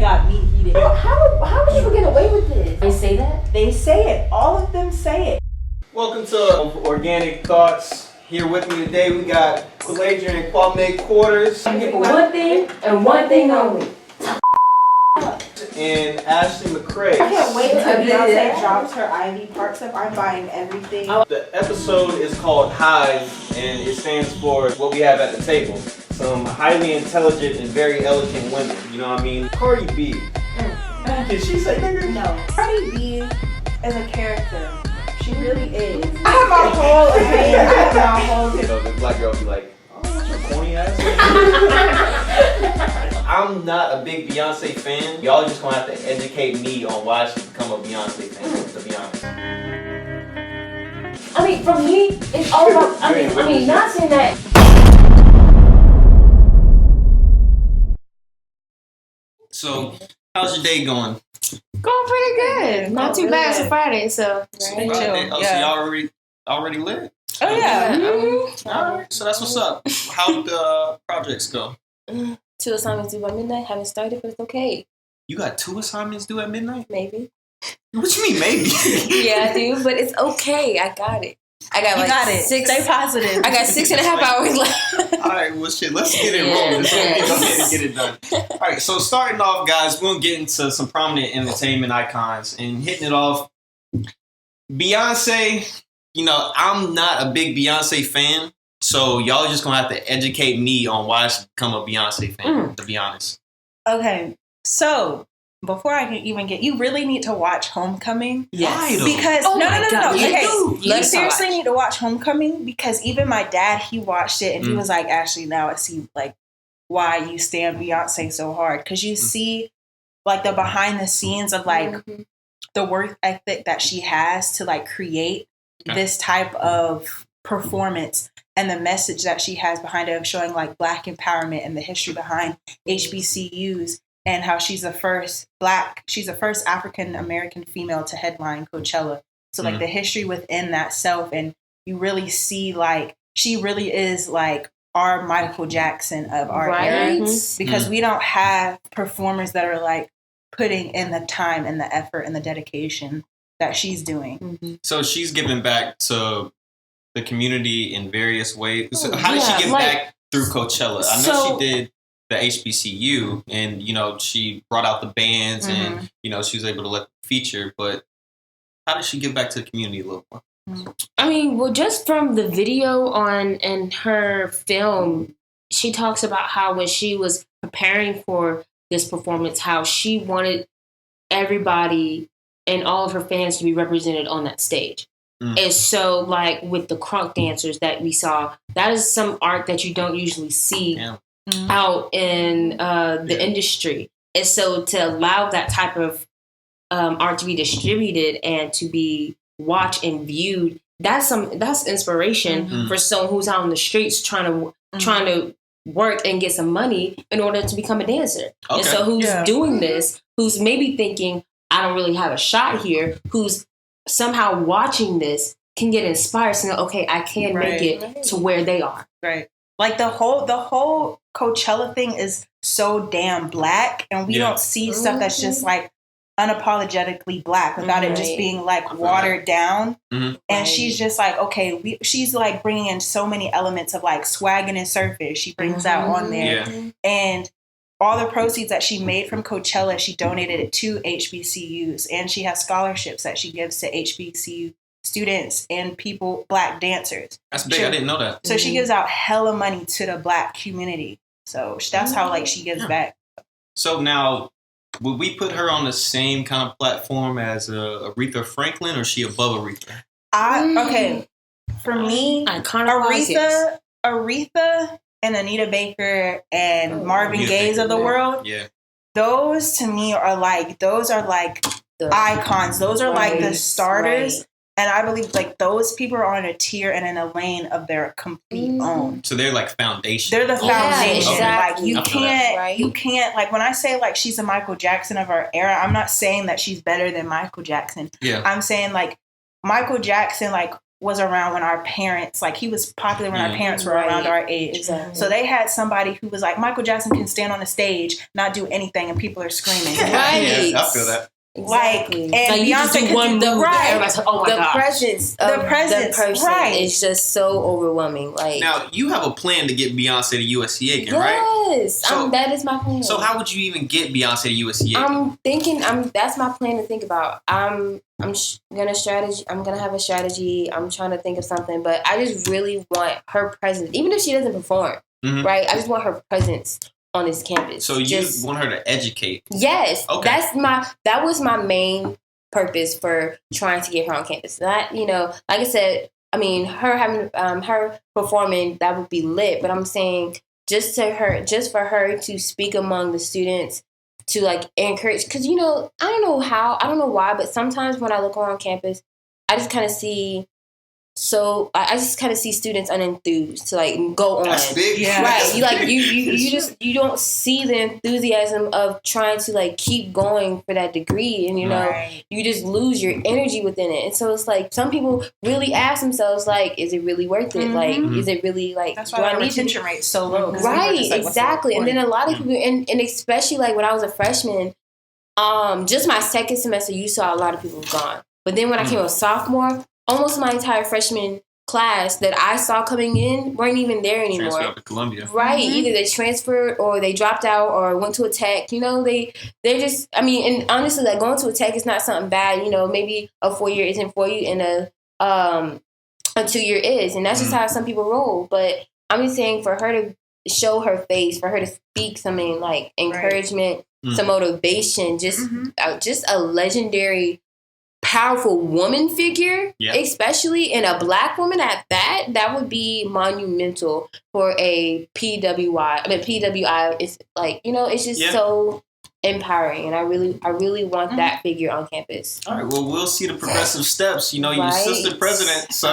got me heated. How did you get away with this? They say that? They say it. All of them say it. Welcome to Organic Thoughts. Here with me today, we got Quilladra and Kwame Quarters. One thing and one thing only. And Ashley McCrae. I can't wait until Beyonce drops her Ivy Park stuff. I'm buying everything. The episode is called Hive, and it stands for what we have at the table. Some highly intelligent and very elegant women. You know what I mean? Cardi B. Did she say nigga? No. Cardi B is a character. She really is. I have my whole opinion. I have my whole So the black girl be like, oh, what's your corny ass? I'm not a big Beyonce fan. Y'all just gonna have to educate me on why she become a Beyonce fan, to be honest. I mean, for me, it's all about, I mean, not saying that. So, how's your day going? Going pretty good. Not too bad. It's a Friday, so Friday. chill. Oh, so y'all already lit? Oh yeah. All right, so that's what's up. How'd the projects go? 2 assignments due by midnight. Haven't started, but it's okay. You got 2 assignments due at midnight? Maybe. What you mean, maybe? Yeah, I do, but it's okay. I got it. I got You like got it. 6. Stay positive. I got 6.5 hours left. All right, well, shit, let's get it rolling. So we can go ahead and get it done. All right, so starting off, guys, we're going to get into some prominent entertainment icons and hitting it off. Beyonce, you know, I'm not a big Beyonce fan, so y'all just going to have to educate me on why I should become a Beyonce fan, to be honest. Okay, so before I can even you really need to watch Homecoming. Yes. Because Oh no. my God, you Okay, do. you seriously need to watch Homecoming because even my dad, he watched it and he was like, Ashley, now I see like why you stand Beyonce so hard because you see like the behind the scenes of like the work ethic that she has to like create this type of performance and the message that she has behind it of showing like Black empowerment and the history behind HBCUs. And how she's the first African American female to headline Coachella. So like the history within that self, and you really see like she really is like our Michael Jackson of our era because we don't have performers that are like putting in the time and the effort and the dedication that she's doing. So she's giving back to the community in various ways. So how did she give back through Coachella? I know she did the HBCU, and you know she brought out the bands, and you know she was able to let them feature. But how did she give back to the community a little more? I mean, well, just from the video on and her film, she talks about how when she was preparing for this performance, how she wanted everybody and all of her fans to be represented on that stage. And so, like with the crunk dancers that we saw, that is some art that you don't usually see out in the industry. And so to allow that type of art to be distributed and to be watched and viewed, that's inspiration for someone who's out on the streets trying to work and get some money in order to become a dancer. Okay. And so who's doing this, who's maybe thinking, I don't really have a shot here, who's somehow watching this can get inspired to know, okay, I can make it to where they are. Right. Like the whole Coachella thing is so damn Black, and we don't see stuff that's just like unapologetically Black without it just being like watered down. And she's just like, okay, she's like bringing in so many elements of like swagging and surface. She brings that on there, and all the proceeds that she made from Coachella, she donated it to HBCUs, and she has scholarships that she gives to HBCU students and people, Black dancers. That's big. I didn't know that. So she gives out hella money to the Black community. So that's how like she gives back. So now, would we put her on the same kind of platform as Aretha Franklin, or is she above Aretha? Okay, for me, Aretha and Anita Baker and Marvin Gaye of the world. Yeah, those to me are like the icons. Those are like the starters. Right. And I believe like those people are on a tier and in a lane of their complete own. So they're like foundation. They're the foundation. Exactly. Like you can't like when I say like she's a Michael Jackson of our era, I'm not saying that she's better than Michael Jackson. Yeah. I'm saying like Michael Jackson, like was around when our parents, like he was popular when our parents were around our age. Exactly. So they had somebody who was like, Michael Jackson can stand on the stage, not do anything, and people are screaming. Right. Yeah, I feel that. Exactly. Like, and Beyonce do one move, everybody's like, oh my God. Presence of the person is just so overwhelming. Like, now you have a plan to get Beyonce to USC again, right? Yes, so, that is my plan. So how would you even get Beyonce to USC again? I'm thinking. That's my plan to think about. I'm gonna strategy. I'm gonna have a strategy. I'm trying to think of something, but I just really want her presence, even if she doesn't perform. Mm-hmm. Right? I just want her presence on this campus. So you want her to educate? Yes. Okay. That was my main purpose for trying to get her on campus. Not, like I said, I mean, her having her performing, that would be lit. But I'm saying just for her to speak among the students, to like encourage, because I don't know why, but sometimes when I look around campus, I just kind of see. So I just kind of see students unenthused to like go on. That's big. Yeah. Right. You don't see the enthusiasm of trying to like keep going for that degree, and you just lose your energy within it. And so it's like some people really ask themselves like, is it really worth it? Mm-hmm. Like, is it really like? That's why the retention rate's so low. Right. Like, exactly. And then a lot of people, and especially like when I was a freshman, just my second semester, you saw a lot of people gone. But then when I came a sophomore, almost my entire freshman class that I saw coming in weren't even there anymore. Transferred up to Columbia. Right. Mm-hmm. Either they transferred or they dropped out or went to a tech. They're just, I mean, and honestly, like going to a tech is not something bad. Maybe a 4-year isn't for you and a 2-year is. And that's just how some people roll. But I'm just saying for her to show her face, for her to speak something like encouragement, some motivation, just a legendary powerful woman figure, especially in a Black woman at that would be monumental for a PWI. I mean, PWI is like, it's just so empowering, and I really want that figure on campus. All right, well, we'll see the progressive steps. Your sister president, so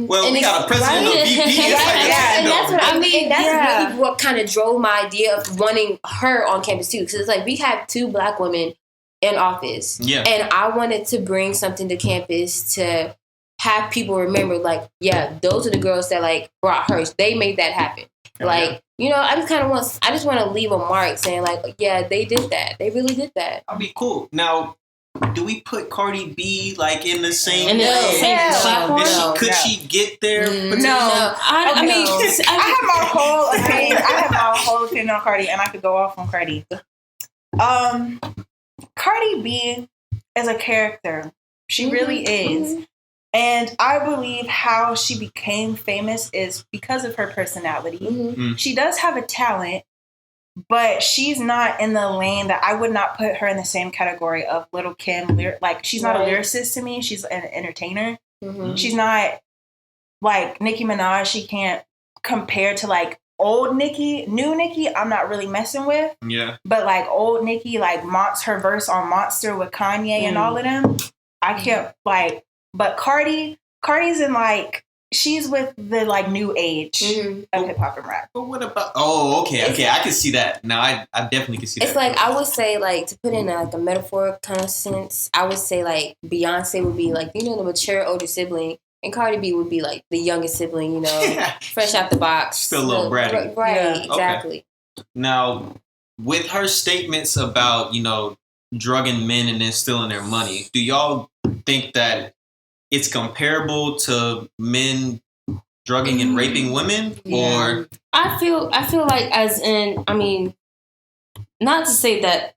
we got a president, a VP. And that's what I mean. That's really what kind of drove my idea of wanting her on campus too, because it's like we have 2 Black women in office. Yeah. And I wanted to bring something to campus to have people remember, like, those are the girls that like brought her. They made that happen. I just want to leave a mark saying like, they did that. They really did that. I'll be cool. Now, do we put Cardi B like in the same platform? Could she get there? No. I mean, I have my whole opinion on Cardi, and I could go off on Cardi. Cardi B is a character. She really is. And I believe how she became famous is because of her personality. Mm-hmm. She does have a talent, but she's not in the lane that I would not put her in the same category of Lil' Kim. Like, she's not a lyricist to me. She's an entertainer. Mm-hmm. She's not like Nicki Minaj. She can't compare to like old Nicki. New Nicki, I'm not really messing with. Yeah. But like old Nicki, like her verse on Monster with Kanye and all of them, I can't like. But Cardi's in like, she's with the like new age of hip hop and rap. But what about? Oh, okay, I can see that. Now I definitely can see that. It's like I would say like to put in like a metaphor kind of sense. I would say like Beyonce would be like the mature older sibling. And Cardi B would be like the youngest sibling, fresh out the box. Still a little bratty. Right, exactly. Okay. Now, with her statements about, drugging men and then stealing their money, do y'all think that it's comparable to men drugging and raping women? Or I feel like as in, I mean, not to say that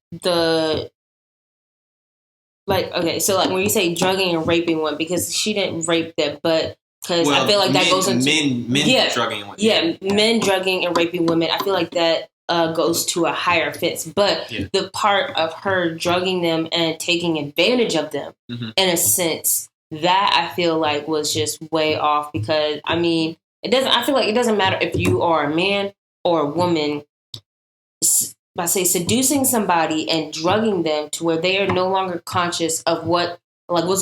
so like when you say drugging and raping women, because she didn't rape them, but because I feel like that goes into men drugging women. Yeah, men drugging and raping women. I feel like that goes to a higher offense. But the part of her drugging them and taking advantage of them, in a sense, that I feel like was just way off, because I mean, I feel like it doesn't matter if you are a man or a woman. I say seducing somebody and drugging them to where they are no longer conscious of what's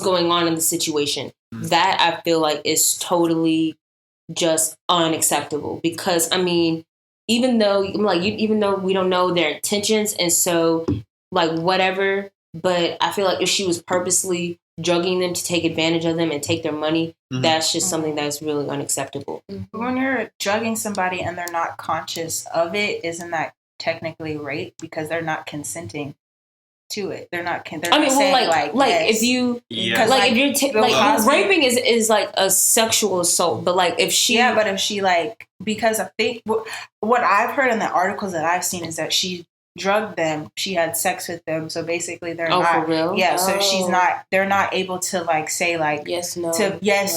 going on in the situation. That I feel like is totally just unacceptable, because I mean, even though we don't know their intentions, and so like whatever, but I feel like if she was purposely drugging them to take advantage of them and take their money, that's just something that's really unacceptable. When you're drugging somebody and they're not conscious of it, isn't that technically rape because they're not consenting to it? They're not. They're not saying like yes. If you, like if you're raping is like a sexual assault, but like if she, but if she like, because I think what I've heard in the articles that I've seen is that she drugged them, she had sex with them, so basically they're not. For real? Yeah, so she's not. They're not able to like say like yes, no,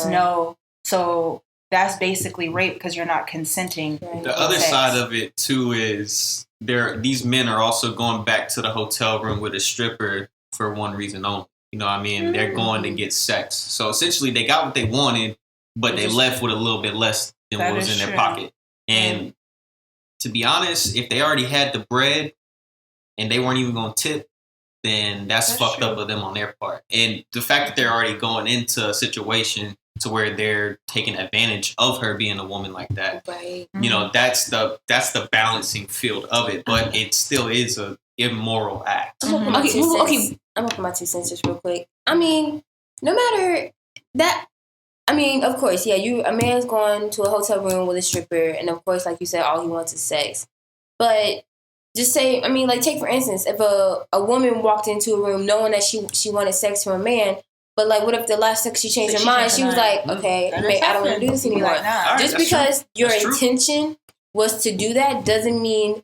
no. So that's basically rape because you're not consenting. Right. The other side of it too is these men are also going back to the hotel room with a stripper for one reason only. You know what I mean? They're going to get sex. So essentially they got what they wanted, but they left with a little bit less than what was in their pocket. And to be honest, if they already had the bread and they weren't even going to tip, then that's fucked up of them on their part. And the fact that they're already going into a situation to where they're taking advantage of her being a woman like that. Right. You know, that's the balancing field of it, but it still is a immoral act. I'm gonna put my 2 cents just real quick. I mean, no matter that, I mean, of course, yeah, a man's going to a hotel room with a stripper, and of course, like you said, all he wants is sex. But just say, I mean, like, take for instance, if a woman walked into a room knowing that she wanted sex from a man, but like, what if the last sex she changed her mind? She was like, okay, I don't want to do this anymore. Just because your intention was to do that doesn't mean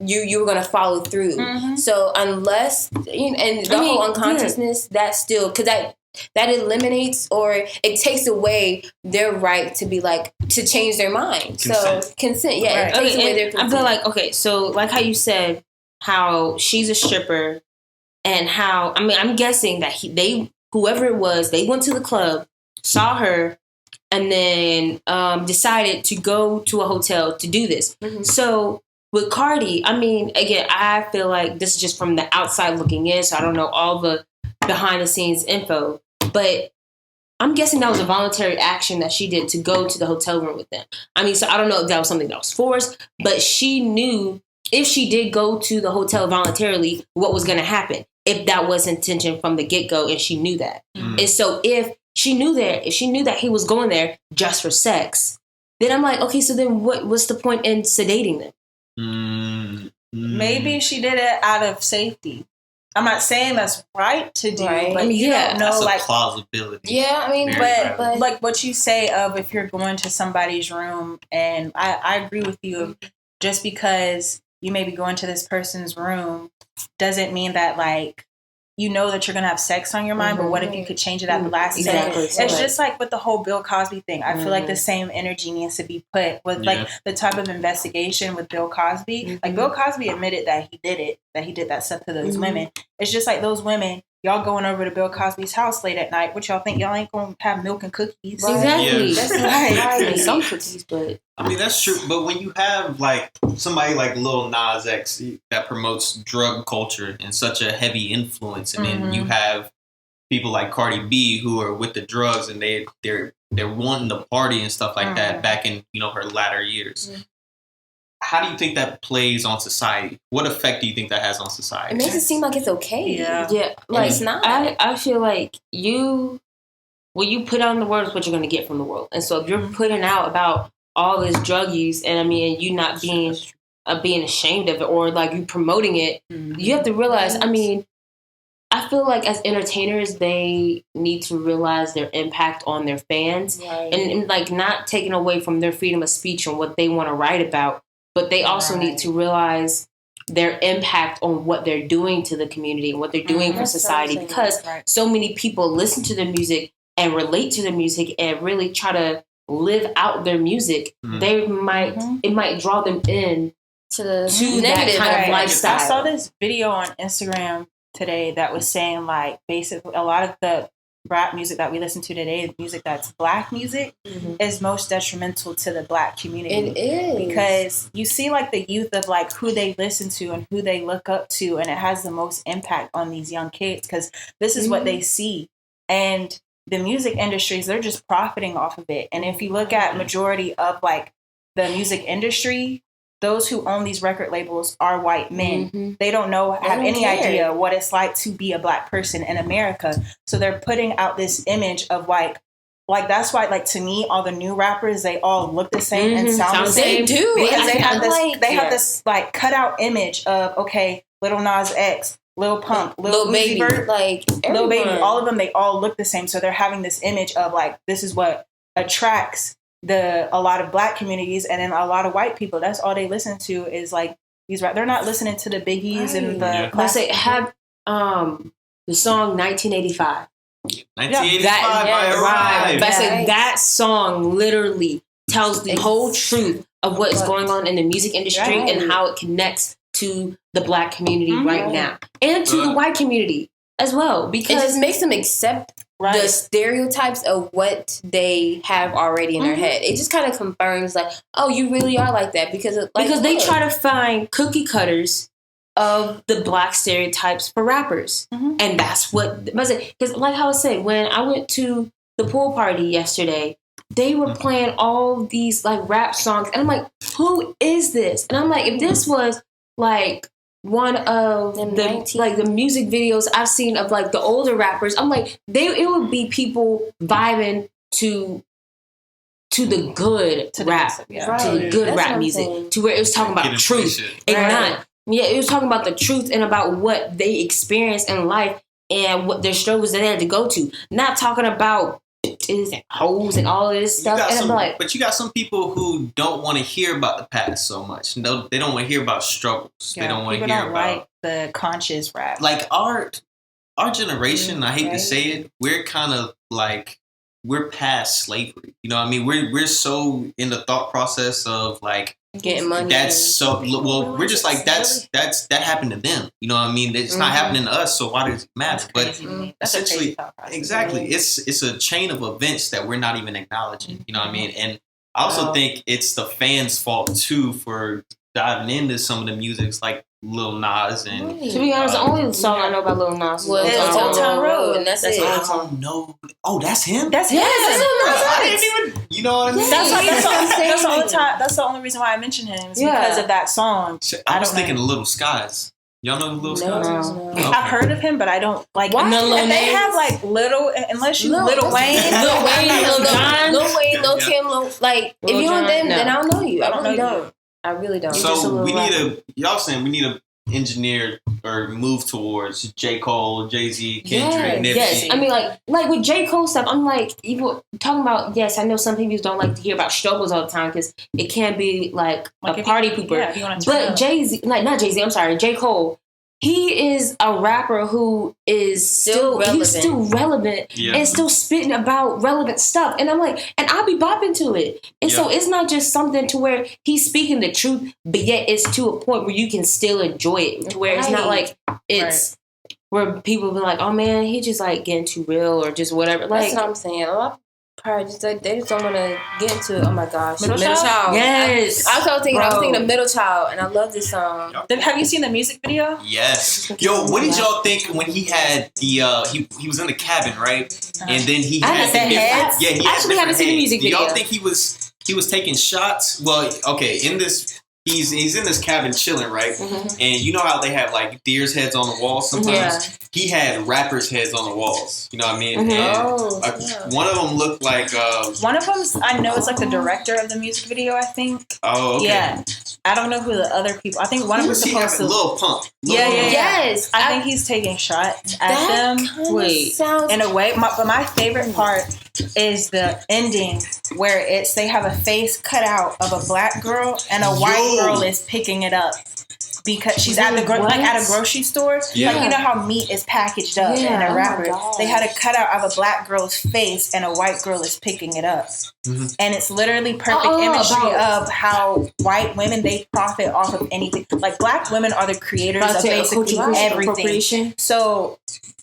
you were gonna follow through. So unless and the whole unconsciousness, that's still because that eliminates or it takes away their right to be like to change their mind. Consent. So consent, it takes away their consent. I feel like so like how you said how she's a stripper and how I'm guessing that whoever it was, they went to the club, saw her, and then decided to go to a hotel to do this. So with Cardi, again, I feel like this is just from the outside looking in, so I don't know all the behind the scenes info, but I'm guessing that was a voluntary action that she did to go to the hotel room with them. So I don't know if that was something that was forced, but she knew if she did go to the hotel voluntarily, what was going to happen. If that was intention from the get-go and she knew that. And so if she knew that he was going there just for sex, then I'm like, okay, so then what's the point in sedating them? Maybe she did it out of safety. I'm not saying that's right to do, but you don't know, that's like plausibility. Yeah, but like what you say of if you're going to somebody's room, and I agree with you. Just because you may be going to this person's room doesn't mean that like you know that you're going to have sex on your mind, but what if you could change it at the last minute? It's just like with the whole Bill Cosby thing. I feel like the same energy needs to be put with like the type of investigation with Bill Cosby. Like Bill Cosby admitted that he did it, that he did that stuff to those women. It's just like those women, y'all going over to Bill Cosby's house late at night. What y'all think? Y'all ain't going to have milk and cookies. Exactly. That's right. Some cookies, but that's true. But when you have like somebody like Lil Nas X that promotes drug culture and such a heavy influence, and then you have people like Cardi B who are with the drugs and they're wanting to party and stuff like that back in her latter years. How do you think that plays on society? What effect do you think that has on society? It makes it seem like it's okay. Yeah. Like it's not. I feel like you put out in the world is what you're going to get from the world. And so if you're putting out about all this drug use and you not being ashamed of it or like you promoting it, you have to realize, I feel like as entertainers, they need to realize their impact on their fans and like not taking away from their freedom of speech on what they want to write about. But they also need to realize their impact on what they're doing to the community and what they're doing for society, because so many people listen to the music and relate to the music and really try to live out their music. It might draw them in to the that kind of lifestyle. I saw this video on Instagram today that was saying like basically a lot of the rap music that we listen to today, music that's black music, is most detrimental to the black community. It is. Because you see like the youth of like who they listen to and who they look up to, and it has the most impact on these young kids because this is what they see. And the music industries, they're just profiting off of it. And if you look at majority of like the music industry, those who own these record labels are white men. Mm-hmm. They don't have any idea what it's like to be a black person in America. So they're putting out this image of like that's why, like, to me, all the new rappers, they all look the same and sound the same. They do. Because they have this like cutout image of, okay, Lil Nas X, Lil Pump, Lil Baby, Vert, like Lil Baby, all of them, they all look the same. So they're having this image of like, this is what attracts a lot of black communities, and then a lot of white people. That's all they listen to is like these rap. They're not listening to the Biggies and the. Let's say have the song 1985. 1985, right. That song literally tells the whole truth of what is going on in the music industry and how it connects to the black community right now and to the white community as well, because it just makes them accept the stereotypes of what they have already in their head. It just kind of confirms like, oh, you really are like that because they try to find cookie cutters of the black stereotypes for rappers. And that's what, because like how I said, when I went to the pool party yesterday, they were playing all these like rap songs, and I'm like, who is this? And I'm like, if this was like one of the music videos I've seen of like the older rappers, I'm like, it would be people vibing to the good rap, to the good rap music, to where it was talking about truth and not. Yeah, it was talking about the truth and about what they experienced in life and what their struggles that they had to go to. Not talking about bitches and hoes and all of this stuff. And I'm like, but you got some people who don't want to hear about the past so much. No, they don't want to hear about struggles. Yeah, they don't want to hear about the conscious rap. Like our generation. I hate to say it, we're kind of like we're past slavery. You know what I mean? We're so in the thought process of like. Getting money. That's so well. We're just like that happened to them. You know what I mean? It's not happening to us, so why does it matter? But essentially, exactly, it's a chain of events that we're not even acknowledging. You know what I mean? And I also think it's the fans' fault too for diving into some of the musics like Lil Nas and. To be honest, the only song I know about Lil Nas was Old Town Road, and that's it. I don't know. Oh, that's him. That's him. I didn't even. You know what I mean? That's the only reason why I mentioned him is because of that song. I was thinking of Little Skies. Y'all know who Little Skies is? Okay. I've heard of him, but I don't like. And they have like little, unless you Lil Wayne, Lil Kim, like if you know them, then I don't know you. I really don't. So y'all saying we need to engineer or move towards J. Cole, Jay-Z, Kendrick, Nipsey. Yes, I mean like with J. Cole stuff, I'm like, even talking about, yes, I know some people don't like to hear about struggles all the time because it can be like a party pooper. But Jay-Z, like not Jay-Z, I'm sorry, J. Cole, he is a rapper who is still relevant and still spitting about relevant stuff. And I'm like, and I'll be bopping to it. And so it's not just something to where he's speaking the truth, but yet it's to a point where you can still enjoy it. To where it's not like it's where people be like, oh man, he just like getting too real or just whatever. Like, that's what I'm saying. A lot of parents, they just don't want to get into, oh my gosh, Middle Child. Yes. I was thinking of Middle Child, and I love this song. Have you seen the music video? Yes. Yo, what did y'all think when he had the he was in the cabin, right? And then he had the heads. Yeah, he actually haven't seen the music video. Do y'all think he was taking shots? Well, okay, in this. He's in this cabin chilling, right? And you know how they have like deer's heads on the walls sometimes? Yeah. He had rappers' heads on the walls. You know what I mean? And one of them looked like... one of them, I know it's like the director of the music video, I think. Oh, okay. Yeah. I don't know who the other people... I think one of them is supposed to... Lil Pump. Yes. I think he's taking shots at them. In a way. But my favorite part is the ending where they have a face cut out of a black girl and a white girl is picking it up because she's at the at a grocery store. Yeah. Like, you know how meat is packaged up in a wrapper. They had a cutout of a black girl's face and a white girl is picking it up. And it's literally perfect imagery of how white women, they profit off of anything. Like, black women are the creators of basically everything. So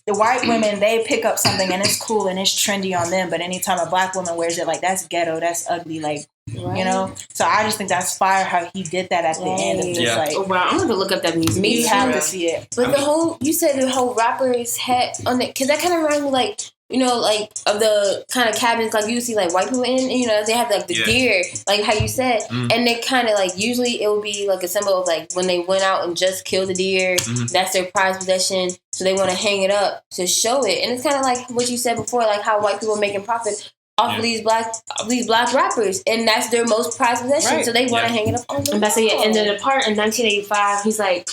the white women, they pick up something and it's cool and it's trendy on them, but anytime a black woman wears it, like, that's ghetto, that's ugly, like, you know? So I just think that's fire how he did that at the end of just like... Oh, wow, I'm going to look up that music. You have to see it. But you said the whole rapper's head on it, because that kind of reminds me like you know, like of the kind of cabins like you see like white people in, you know, they have like the deer, like how you said, and they kind of like usually it will be like a symbol of like when they went out and just killed the deer, that's their prized possession, so they want to hang it up to show it, and it's kind of like what you said before, like how white people are making profit off of these black rappers, and that's their most prized possession, so they want to hang it up on the wall. And then the part in 1985, he's like,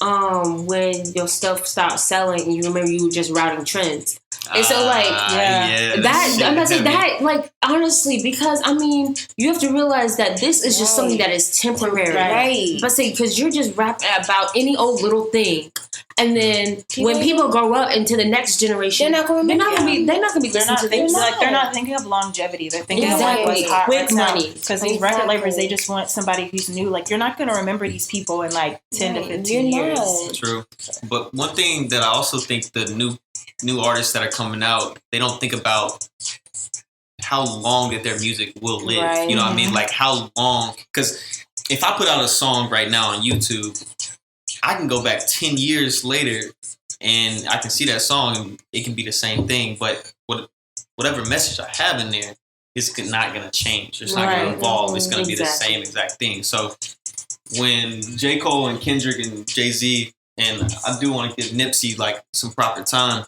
when your stuff stopped selling, you remember you were just routing trends. And so, like, that, I'm not saying that, like, honestly, because, I mean, you have to realize that this is just something that is temporary. Right. But say, because you're just rapping about any old little thing. And then when people grow up into the next generation, they're not going to be listening to things. Like, they're not thinking of longevity. They're thinking of like what's hot quick money. Because these record labels, they just want somebody who's new. Like, you're not going to remember these people in like 10 to 15 years. True. But one thing that I also think the new artists that are coming out, they don't think about how long that their music will live. Right. You know what I mean? Like how long? Because if I put out a song right now on YouTube, I can go back 10 years later and I can see that song and it can be the same thing. But whatever message I have in there, it's not going to change. It's not going to evolve. It's going to be the same exact thing. So when J. Cole and Kendrick and Jay-Z, and I do want to give Nipsey like some proper time,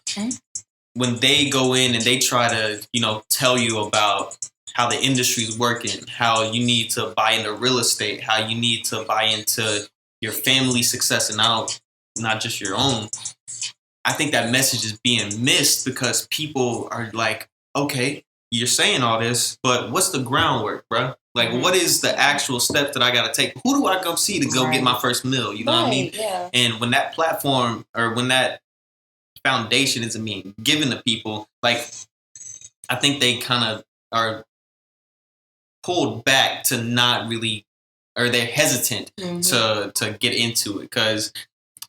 when they go in and they try to, you know, tell you about how the industry's working, how you need to buy into real estate, how you need to buy into your family success and not just your own. I think that message is being missed because people are like, okay, you're saying all this, but what's the groundwork, bro? Like, what is the actual step that I got to take? Who do I go see to go get my first meal? You know what I mean? Yeah. And when that platform or when that foundation isn't being given to people, like, I think they kind of are pulled back to not really, or they're hesitant to get into it. Because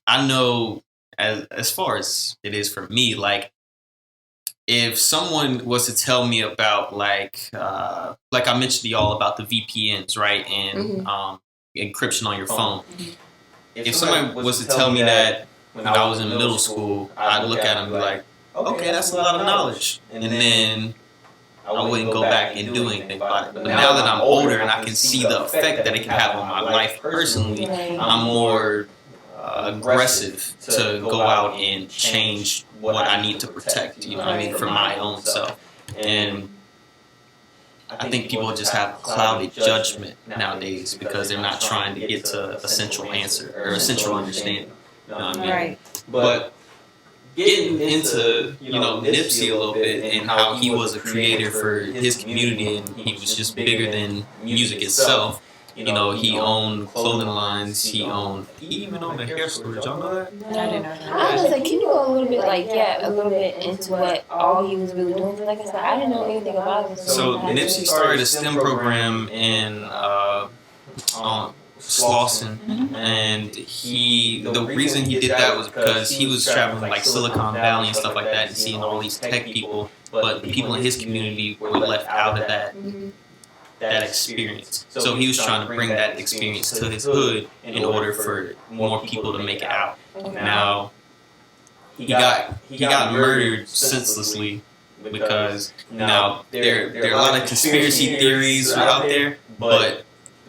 I know as far as it is for me, like, if someone was to tell me about like I mentioned to y'all about the VPNs, right, and encryption on your phone. If somebody was to tell me that when I was in middle school, I'd look at them and be like, okay, that's a lot of knowledge, and then I wouldn't go back and do anything about it. But now that I'm older and I can see the effect that it can have on my life personally, I'm more aggressive to go out and change what I need to protect, you know what I mean, for my own self. And I think people just have clouded judgment nowadays because they're not trying to get to a central answer or a central understanding. You know what I mean? Right. But getting into, you know, Nipsey a little bit and how he was a creator for his community and he was just bigger than music itself. You know, he owned clothing lines. He even owned a hair store. Did y'all know that? I didn't know that. I was like, can you go a little bit, a little bit into what all he was really doing? Like I said, I didn't know anything about it. So Nipsey started a STEM program in Slauson, and the reason he did that was because he was traveling like Silicon Valley and stuff like that and seeing all these tech people, but the people in his community were left out of that experience. So he was trying to bring that experience to his hood in order for more people to make it out. Now he got murdered senselessly because now there are a lot of conspiracy theories out there, but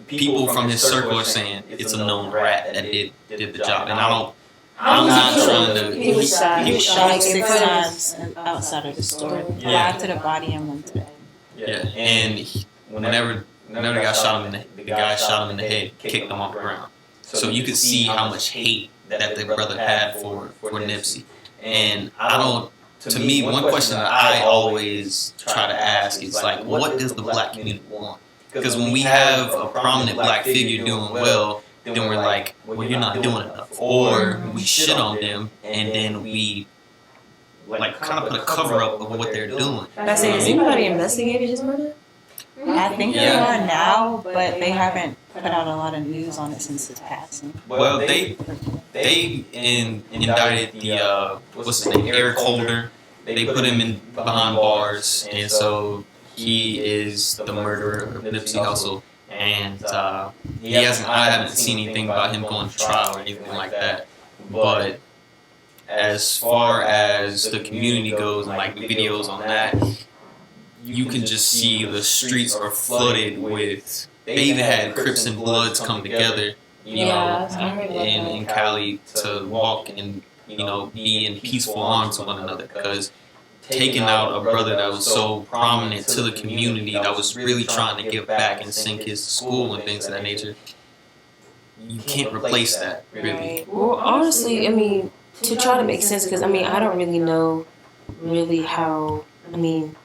people from his circle are saying it's a known rat that did the job, and I'm not trying to. He was shot. He was shot like 6 times outside of the store. Five to the body and 1 to the head. Yeah, and whenever the guy shot him in the head, kicked him off the ground. So you could see how much hate that the brother had for Nipsey. And to me, one question that I always try to ask is like, what does the black community want? Because when we have a prominent black figure doing well, then we're like, well, you're not doing enough. Or we shit on them, and then we like kind of put a cover up of what they're doing. Has anybody investigated his murder? I think they are now, but they haven't put out a lot of news on it since his passing. Well, they indicted the what's his name, Eric Holder. They put him behind bars, and so he is the murderer of Nipsey Hussle. And I haven't seen anything about him going to trial or anything like that. But as far as the community goes and like the videos on that, you can just see the streets are flooded with. They even had Crips and Bloods come together, you know, in Cali to walk and, you know, be in peaceful arms to one another, because taking out a brother that was so prominent to the community, that was really trying to give back and send kids to school and things of that nature, you can't replace that, really. Well, honestly, I mean, to try to make sense, because I mean, I don't really know how, I mean,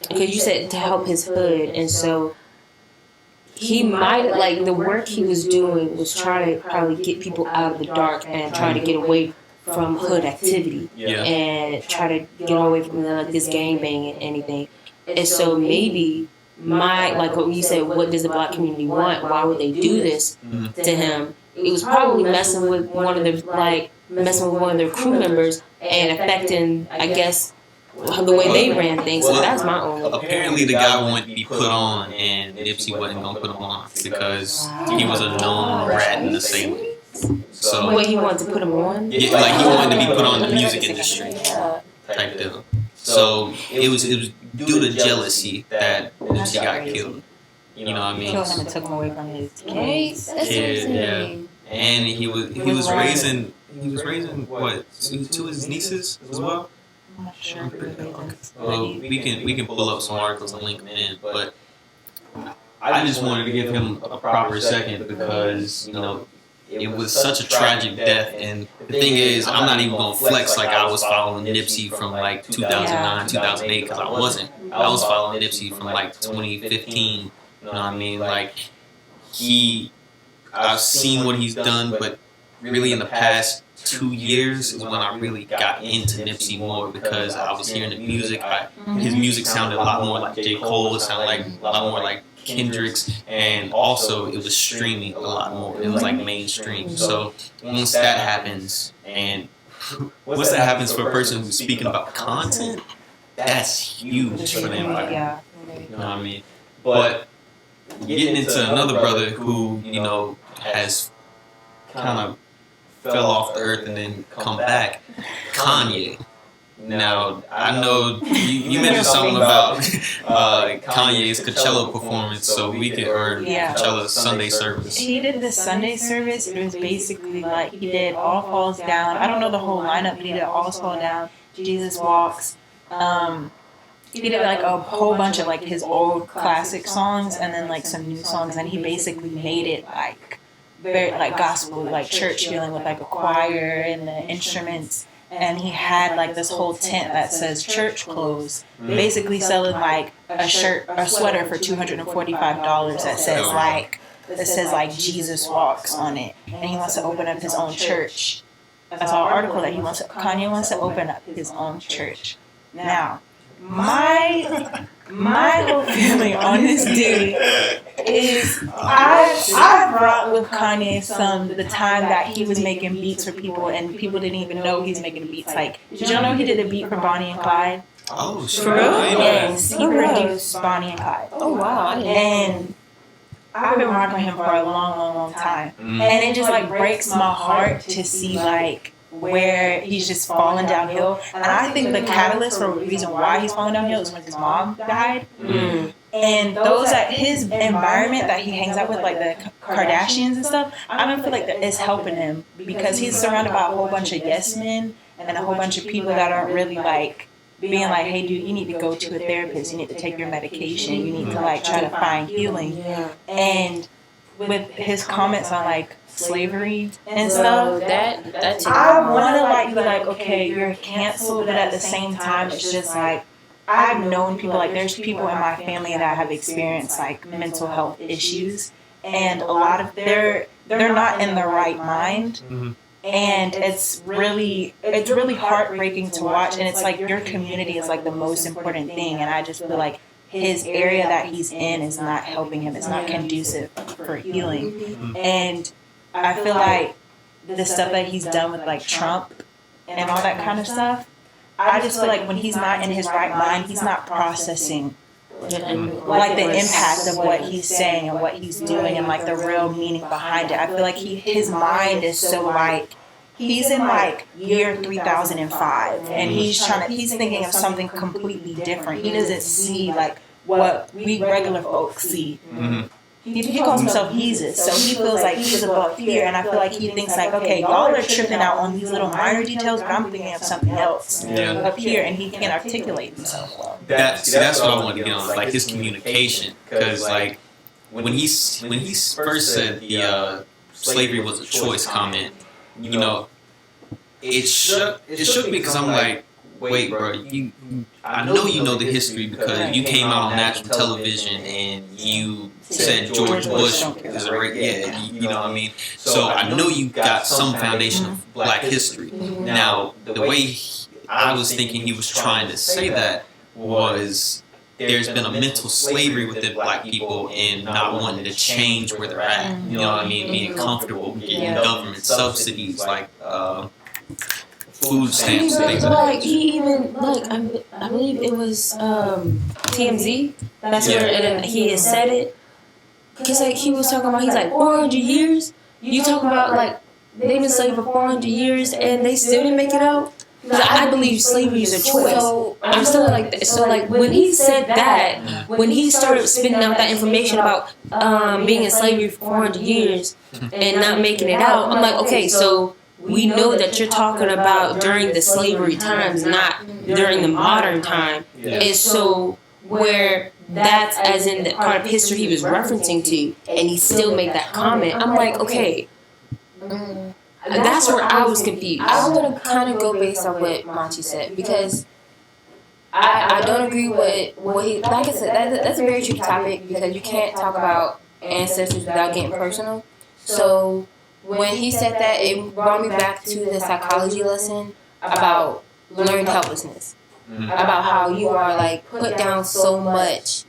because you said to help his hood, and so he might, like, the work he was doing was trying to probably get people out of the dark and try to get away from hood activity, and try to get away from like this gangbang and anything. And so maybe like what you said, what does the black community want? Why would they do this to him? It was probably messing with one of their crew members and affecting, I guess, the way they ran things. So that's my own. Apparently, the guy wanted to be put on, and Nipsey wasn't gonna put him on because he was a known rat in the assailant. So he wanted to put him on. Yeah, like he wanted to be put on the music industry type deal. So it was due to jealousy that Nipsey got killed. You know what I mean? Killed him and took him away from his kid. Yeah. And he was raising what, two of his nieces as well. I'm not sure. Well, we can pull up some articles and link them in, but I just wanted to give him a proper second because, you know, it was such a tragic death. And the thing is, I'm not even gonna flex like I was following Nipsey from like 2009, 2008, because I wasn't. I was following Nipsey from like 2015. You know what I mean? Like I've seen what he's done, but really in the past 2 years is when I really got into Nipsey more, because I was hearing the music. His music sounded a lot more like J. Cole. It sounded like a lot more like Kendrick's, and also it was streaming a lot more. It was like mainstream. So once that happens, and once that happens for a person who's speaking about content, that's huge for them. Like, you know what I mean? But getting into another brother who, you know, has kind of fell off the earth and then come back, Kanye. Now, I know you mentioned something about Kanye's Coachella performance, so we could earn Coachella Sunday service. He did the Sunday service. It was basically like he did All Falls Down. I don't know the whole lineup, but he did All Falls Down, Jesus Walks. He did like a whole bunch of like his old classic songs and then like some new songs, and he basically made it like very like gospel, like church feeling with like a choir and the instruments. And he had like this whole tent that says church clothes, basically selling like a sweater for $245 that says like Jesus Walks on it, and he wants to open up his own church. I saw an article that Kanye wants to open up his own church. Now, my whole feeling on this dude is I brought with Kanye the time that he was making beats for people and people didn't even know he's making beats. Like, did y'all know he did the beat for Bonnie and Clyde? Oh, sure. For real? Yes, he produced Bonnie and Clyde. Oh, wow. And I've been rocking with him for a long time. And it just like breaks my heart to see like where he's just falling downhill. And I think the catalyst for the reason why he's falling downhill is when his mom died. And those at his environment that he hangs out with, like the Kardashians and stuff, I don't feel like that is helping him, because he's surrounded by a whole bunch of yes men and a whole bunch of people that aren't really like being like, hey dude, you need to go to a therapist, you need to take your medication, you need to like try to find healing. And with his comments on like slavery and stuff, I want to like be like, okay, you're canceled, but at the same time, it's just like, I've known people, like there's people in my family that have experienced like mental health issues, and a lot of they're not in their right mind. And it's really heartbreaking to watch, and it's like your community is like the most important thing, and I just feel like his area that he's in is not helping him. It's not conducive for healing. And I feel like the stuff that he's done with like Trump and all that kind of stuff, I just feel like when he's not in his right mind, he's not processing like the impact of what he's saying and what he's doing and like the real meaning behind it. I feel like his mind is so like he's in like year 3005, and he's thinking of something completely different. He doesn't see like what we regular folks see. Mm-hmm. He calls himself Jesus, so he feels like he's above here, and I feel like he thinks like, okay, y'all are tripping out on these little minor details, but I'm thinking of something else up here, and he can't articulate himself well. That's what I wanted to get on, like his communication, because like when he first said the slavery was a choice comment, you know, it shook me because I'm like, wait, bro, I know you know the history because you came out on national television and you said George Bush is a you know what I mean? So I know you got some foundation of black history. Now, the way I was thinking he was trying to say that was there's been a mental slavery within black people in not wanting to change where they're at. You know what I mean? Being comfortable, getting government subsidies like food stamps and things like that. Like he even like I believe it was TMZ. That's where he had said it. Cause like he was talking about, he's like 400 years. You talking about like they've been enslaved for 400 years and they still didn't make it out. Cause I believe slavery is a choice. So I'm still like that. So like when he said that, when he started spitting out that information about being in slavery for 400 years and not making it out, I'm like, okay, so we know that you're talking about during the slavery times, not during the modern time. And so where that's as in the part of history he was referencing to, and he still made that comment, I'm like, okay, that's where I was confused. I want to kind of go based on what Monty said, because I don't agree with what he, like I said, that's a very tricky topic because you can't talk about ancestors without getting personal. So when he said that, it brought me back to the psychology lesson about learned helplessness. About how you are like put down so much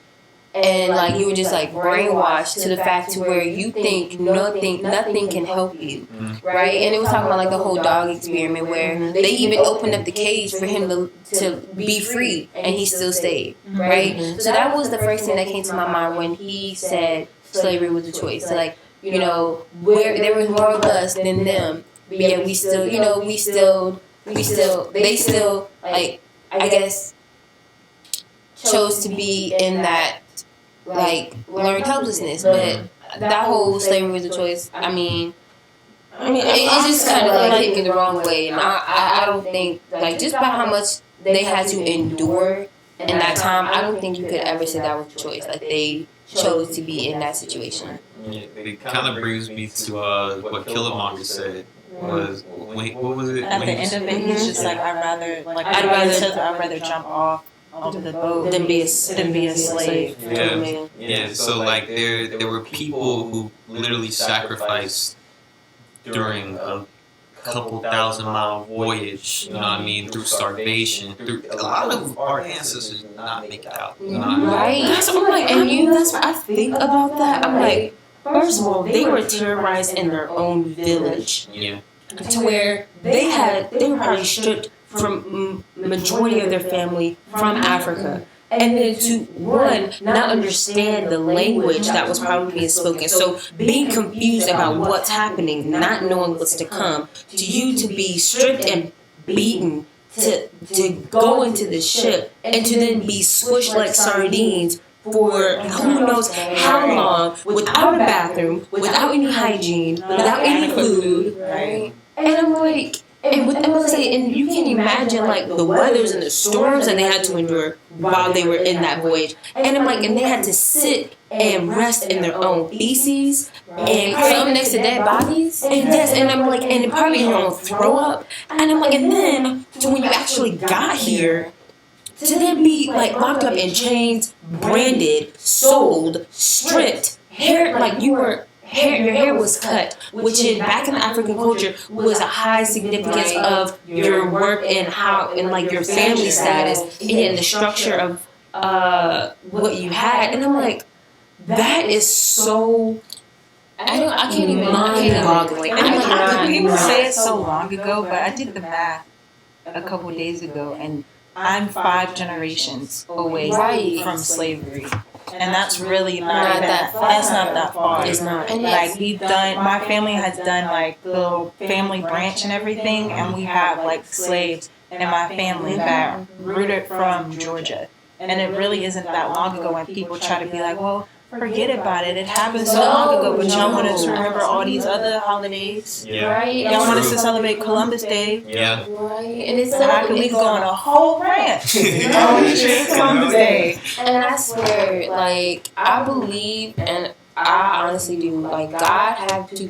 and like you were just like brainwashed to the fact to where you think nothing can help you, right? And it was talking about like the whole dog experiment where they even opened up the cage for him to be free and he still stayed, right? So that was the first thing that came to my mind when he said slavery was a choice. So like, you know, where there was more of us than them, but yet they still like, I guess, chose to be in that, like, learned helplessness. But that whole slavery was a choice. I mean, it just kind of, like, hit me the wrong way. And I don't think, like, just by how much they had to endure in that time, I don't think you could ever say that was a choice. Like, they chose to be in that situation. Yeah, it kind of brings me to what Killmonger said. What was it? At the end of it, he's just like, I'd rather jump off onto the boat than be a slave. Yeah. So like there were people who literally sacrificed during a couple 1,000-mile voyage. You know what I mean? Through starvation. A lot of our ancestors did not make it out. You know what I mean? Right. That's what I'm like, and that's what I think about that. I'm like, first of all, they were terrorized in their own village. Yeah. To where they were probably stripped from majority of their family from Africa. And then to not understand the language that was probably being spoken. So being confused about what's happening, not knowing what's to come, to you to be stripped and beaten, to go into the ship and to then be squished like sardines for who knows how long, without a bathroom, without any hygiene, without any food, right? And I'm like, and you can imagine like the weathers and the storms that they had to endure while they were in that voyage. And I'm like, and they had to sit and rest in their own feces and some next to dead bodies. And I'm like, and probably in their own throw up. And I'm like, and then to when you actually got here, to then be like locked up in chains, branded, sold, stripped, hair like you were. Your hair was cut, which in back in the African culture was a high significance of your work and how and like your family status and the structure of what you had. And I'm like, that is so. I can't even mind-boggling. People say it so long ago, but I did the math a couple days ago, and I'm 5 generations away from slavery. And that's really not that far. That's not that far. It's not. Like we've done, my family has done like the family branch and everything, and we have like slaves in my family that rooted from Georgia. And it really isn't that long ago when people try to be like, well, forget about it. It happened so long ago, but y'all want us to remember all these other holidays. Yeah. Right? Y'all want us to celebrate Columbus Day. Yeah. Right. And it's So we can go on a whole rant. Columbus Day. And I swear, like, I believe, and I honestly do, like, God had to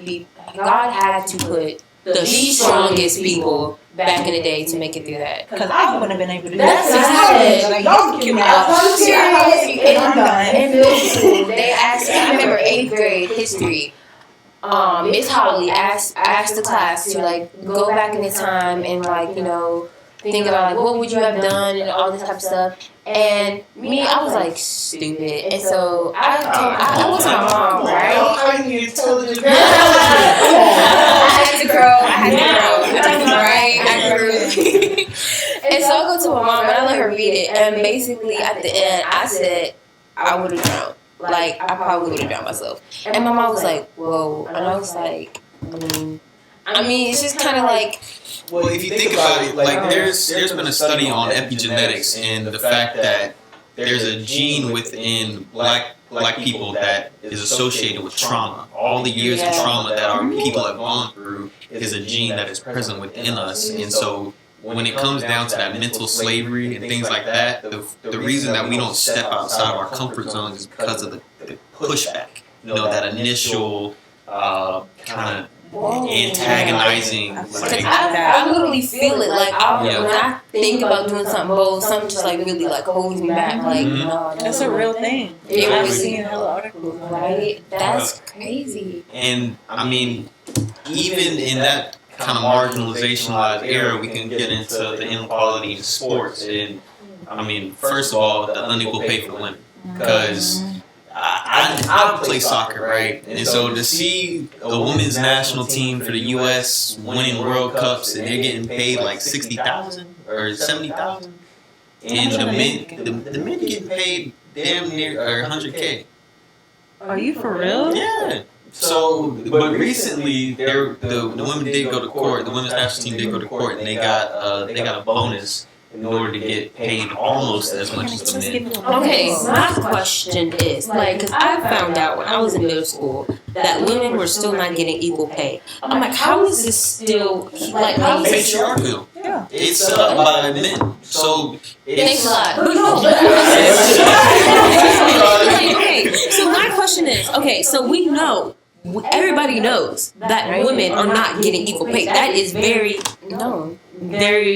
put the strongest people back in the day to make it through that. Because I wouldn't have been able to do That's that. Like, y'all can give me In middle school, they asked, I remember 8th grade history, Miss Holly asked the class to, like, go back in the time and, like, you know, think about, like, what would you have done and all this type of stuff. And me, I was, like, stupid. And so I went to my mom, right? I need intelligent. I had to grow, right? I grew. And so I go to my mom and I let her read it. And basically at the end, I said I would have drowned. Like, I probably would have drowned myself. And my mom was like, whoa. And I was like, I mean, it's just kind of like. Well, if you think about it, like there's been a study on epigenetics and the fact that there's a gene within black people that is associated with trauma. All the years of trauma that our people have gone through is a gene that is present within us. And so when it comes down to that mental slavery and things like that, the reason that we don't step outside of our comfort zones is because of the pushback. You know, that initial kind of antagonizing. Like, I literally feel it. Like, when I think about doing something bold, something just like really like holds me back. Like, no, that's a real thing. I've seen a whole article. Right? That's crazy. And I mean, even in that kind of marginalization era, we can get into the inequality in sports. And I mean, first of all, the unequal pay for women, because I play soccer, right? And so to see a women's national team for the U.S. winning World Cups and they're getting paid like $60,000 or $70,000, and the men getting paid damn near or $100K. Are you for real? Yeah. So, but recently, the women did go to court. The women's national team did go to court, and they got a bonus in order to get paid almost as much as the men. Okay, my question is, like, because I found out when I was in middle school that women were still not getting equal pay. I'm like, how is this still, like, how is this? Patriarchal. Yeah. It's set up by men. So, Thanks a lot. Okay, so my question is, okay, so we know, everybody knows that women are not getting equal pay. That is very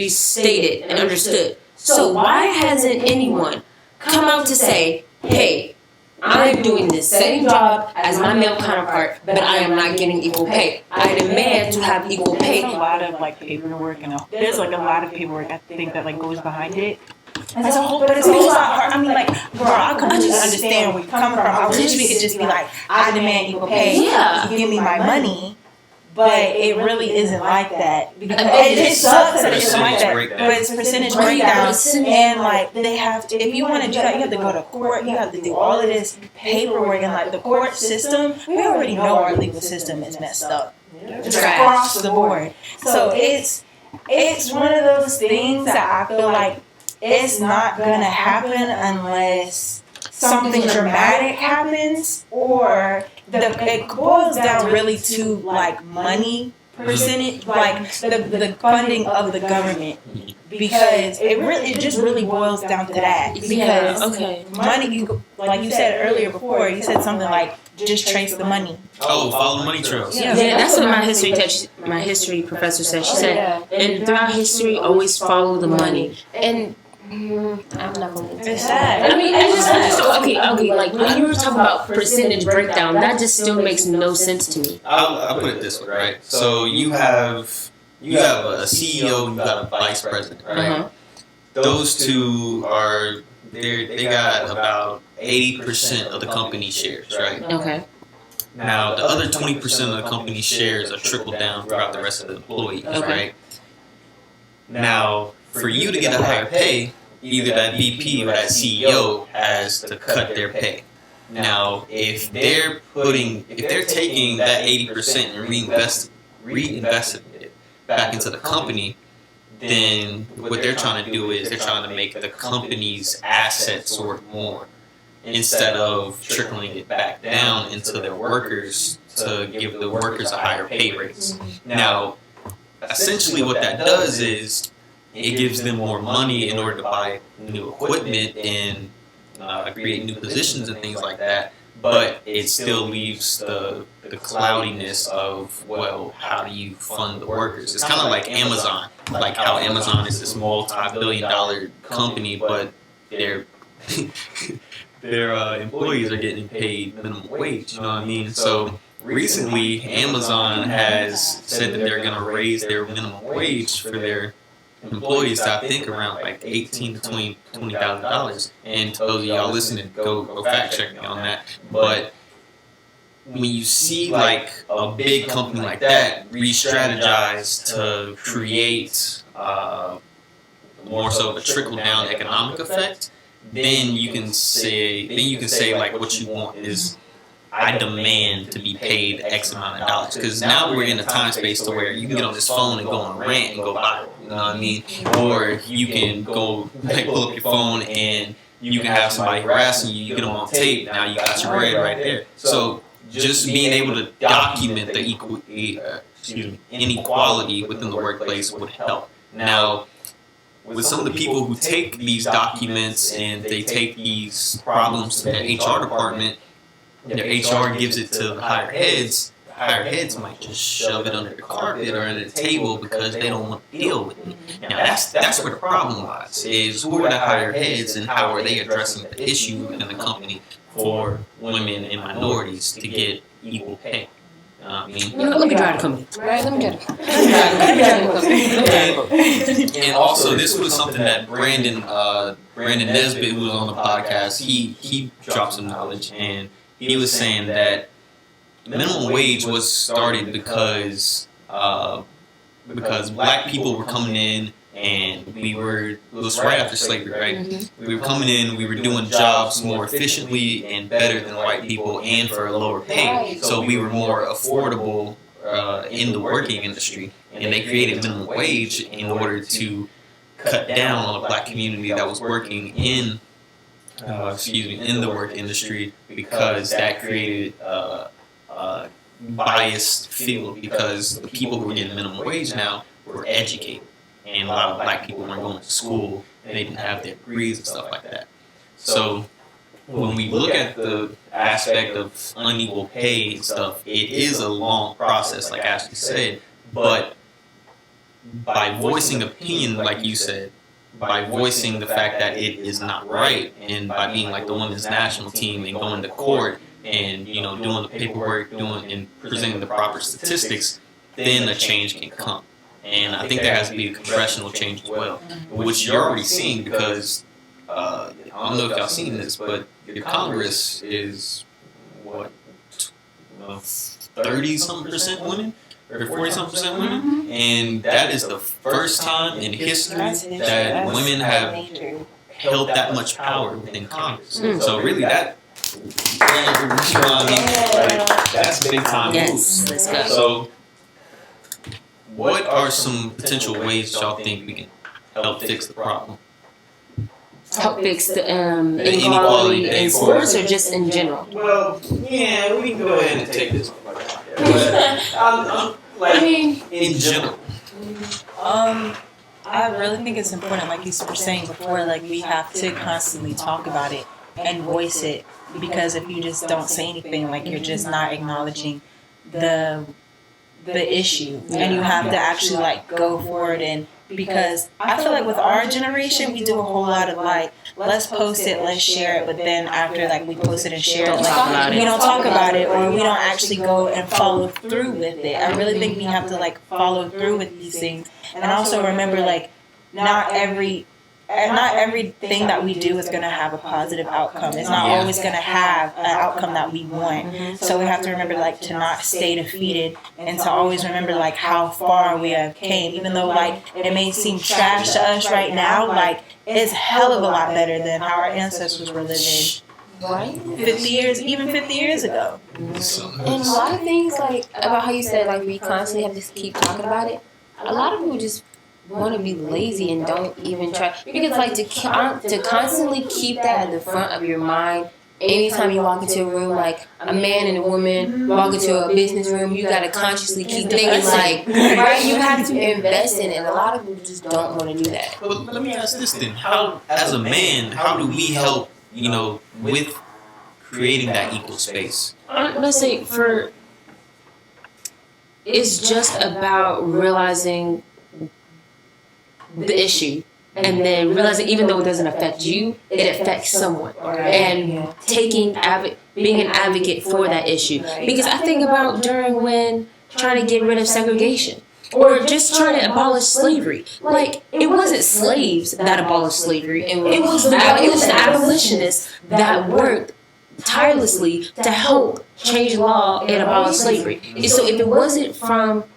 stated and understood. So why hasn't anyone come out to say, hey, I'm doing the same job as my male counterpart, but I am not getting equal pay. I demand to have equal pay. There's a lot of like paperwork and there's like a lot of paperwork I think that like goes behind it. It's a whole, but it's a whole lot hard. I mean, like, bro, I completely understand where you're coming from. I wish we could just be like, I demand equal pay. Yeah. Give me my money. But it really isn't like that. Because it sucks that it's like that. But it's percentage breakdown. And like, they have to, if you want to do that, you have to go to court. You have to do all of this paperwork. And like, the court system, we already know our legal system is messed up. It's across the board. So it's one of those things that I feel like it's not going to happen unless something dramatic happens, or it boils down really to like money percentage, like the funding of the government, because it just really boils down to that. Because money, like you said earlier before, you said something like just trace the money. Oh, follow the money trails. Yeah, that's what my history professor said. She said, and throughout history, always follow the money. And I'm not going to. It's sad. I mean, it's just okay. Like when you were talking about percentage breakdown, that just still makes no sense to me. I'll put it this way, right? So you have a CEO, you got a vice president, right? Those two are they got about 80% of the company shares, right? Okay. Now the other 20% of the company shares are trickled down throughout the rest of the employees, right? Now, for you to get a higher pay, either that VP or that CEO has to cut their pay. Now, if they're taking that 80% and reinvesting it back into the company, then what they're trying to do is they're trying to make the company's assets worth more instead of trickling it back down into their workers to give the workers a higher pay rates. Now, essentially what that does is it gives them more money in order to buy new equipment and create new positions and things like that, but it still leaves the cloudiness of, well, how do you fund the workers? It's kind of like Amazon, like how Amazon is this multi-billion-dollar company, but their employees are getting paid minimum wage, you know what I mean? So recently, Amazon has said that they're going to raise their minimum wage for their employees to, I think, around like $18,000 to $20,000. And to those of y'all listening, go fact check me on that. But when you see like a big company like that re-strategize to create more so of a trickle down economic effect, then you can say like what you want is, I demand to be paid X amount of dollars. Because now we're in a time space to where you can get on this phone and go on a rant and go viral. You know what I mean? Or you can go pull up your phone and you can have somebody harassing you. You get them on tape. Now you got your bread right there. So just being able to document the inequality within the workplace would help. Now, with some of the people who take these documents and they take these problems to their HR department, their HR gives it to the higher heads. The higher heads might just shove it under the carpet or under the table because they don't want to deal with it. Now that's where the problem lies, is who are the higher heads and how are they addressing the issue within the company for women and minorities to get equal pay. Let me try to come. Right, let me try to. And also, this was something that Brandon Nesbitt, who was on the podcast, he dropped some knowledge, and he was saying that minimum wage was started because black people were coming in, and it was right after slavery, right? Mm-hmm. We were coming in, we were doing jobs more efficiently and better than white people and for a lower pay. So we were more affordable in the working industry. And they created minimum wage in order to cut down on the black community that was working in the work industry, because that created a biased field, because the people who were getting minimum wage now were educated. And a lot of black people weren't going to school, and they didn't have their degrees and stuff like that. So when we look at the aspect of unequal pay and stuff, it is a long process, like Ashley said. But by voicing opinion, like you said, by voicing the fact that it is not right, and by being like the women's national team and going to court and doing the paperwork, and presenting the proper statistics, then a change can come. And I think there has to be a congressional change as well, which you're already seeing, because I don't know if y'all seen this, but your Congress is, 30-something% women? Or 40-something% women? And that is the first time in history that women have held that much power within Congress. So really that's a big time move. So what are some potential ways y'all think we can help fix the problem? Help fix the inequality in sports, or just in general? Well, yeah, we can go ahead and take this one. But in general. I really think it's important, like you were saying before, like we have to constantly talk about it and voice it, because if you just don't say anything, like you're just not acknowledging the issue, and you have to actually like go forward. And because I feel like with our generation, we do a whole lot of like, let's post it, let's share it, but then after like we post it and share it, like we don't talk about it, or we don't actually go and follow through with it. I really think we have to like follow through with these things, and also remember like not everything that we do is going to have a positive outcome. It's not always going to have an outcome that we want. So we have to remember like to not stay defeated, and to always remember like how far we have came. Even though like it may seem trash to us right now, like it's hell of a lot better than how our ancestors were living Right. 50 years ago. And a lot of things, like, about how you said, like, we constantly have to keep talking about it. A lot of people just want to be lazy and don't even try. Because, like, to constantly keep that at the front of your mind, anytime you walk into a room, like, a man and a woman walk into a business room, you got to consciously keep thinking, like, right, you have to invest in it. And a lot of people just don't want to do that. But let me ask this then. How, as a man, how do we help, with creating that equal space? Let's say it's just about realizing the issue, and then realizing even though it doesn't affect you, it affects someone, and being an advocate for that issue. Because I think about during when trying to get rid of segregation, or just trying to abolish slavery. Like, it wasn't slaves that abolished slavery. It was the abolitionists that worked tirelessly to help change law and abolish slavery. So if it wasn't for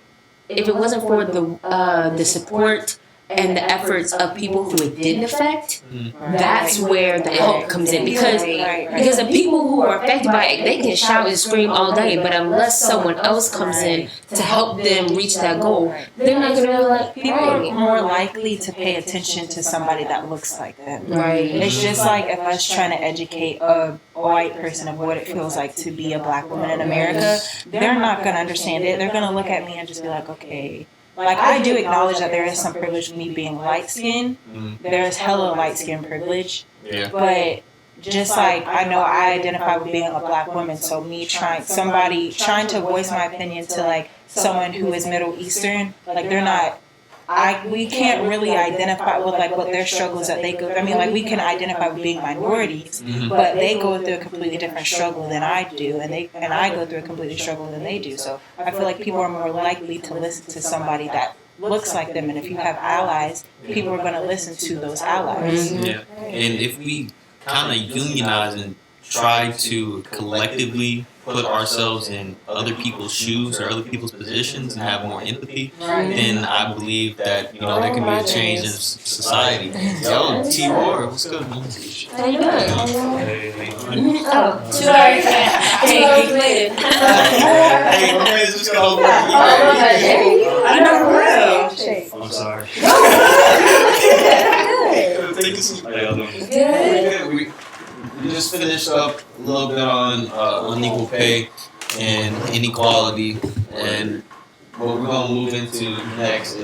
the support and the efforts of people who it didn't affect, that's where the help comes in. Because the people who are affected by it, they can shout and scream all day, but unless someone else comes in to help them reach that goal, they're not going to be like, people are more likely to pay attention to somebody that looks like them. Right. It's just like if us trying to educate a white person of what it feels like to be a black woman in America, they're not going to understand it. They're going to look at me and just be like, okay. Like, I do acknowledge that there is some privilege with me being light-skinned. There's hella light-skin privilege. Yeah. But just like, I know I identify with being a black woman, so me trying to voice my opinion to, like, someone who is Middle Eastern, like, they're not, we can't really identify with, like, what their struggles that they go through. I mean, like, we can identify with being minorities, but they go through a completely different struggle than I do, and I go through a completely struggle than they do. So I feel like people are more likely to listen to somebody that looks like them, and if you have allies, people are going to listen to those allies. Yeah, and if we kind of unionize and try to collectively put ourselves in other people's shoes or other people's positions and have more empathy, then I believe that there can be a change in society. Yo, T-Roar, what's good, man? How you doing? Oh, sorry. Hey, Hey, my man just got over I know, I'm sorry. Take a seat. How y'all doing? Good. We just finished up a little bit on unequal pay and inequality, and what we're going to move into next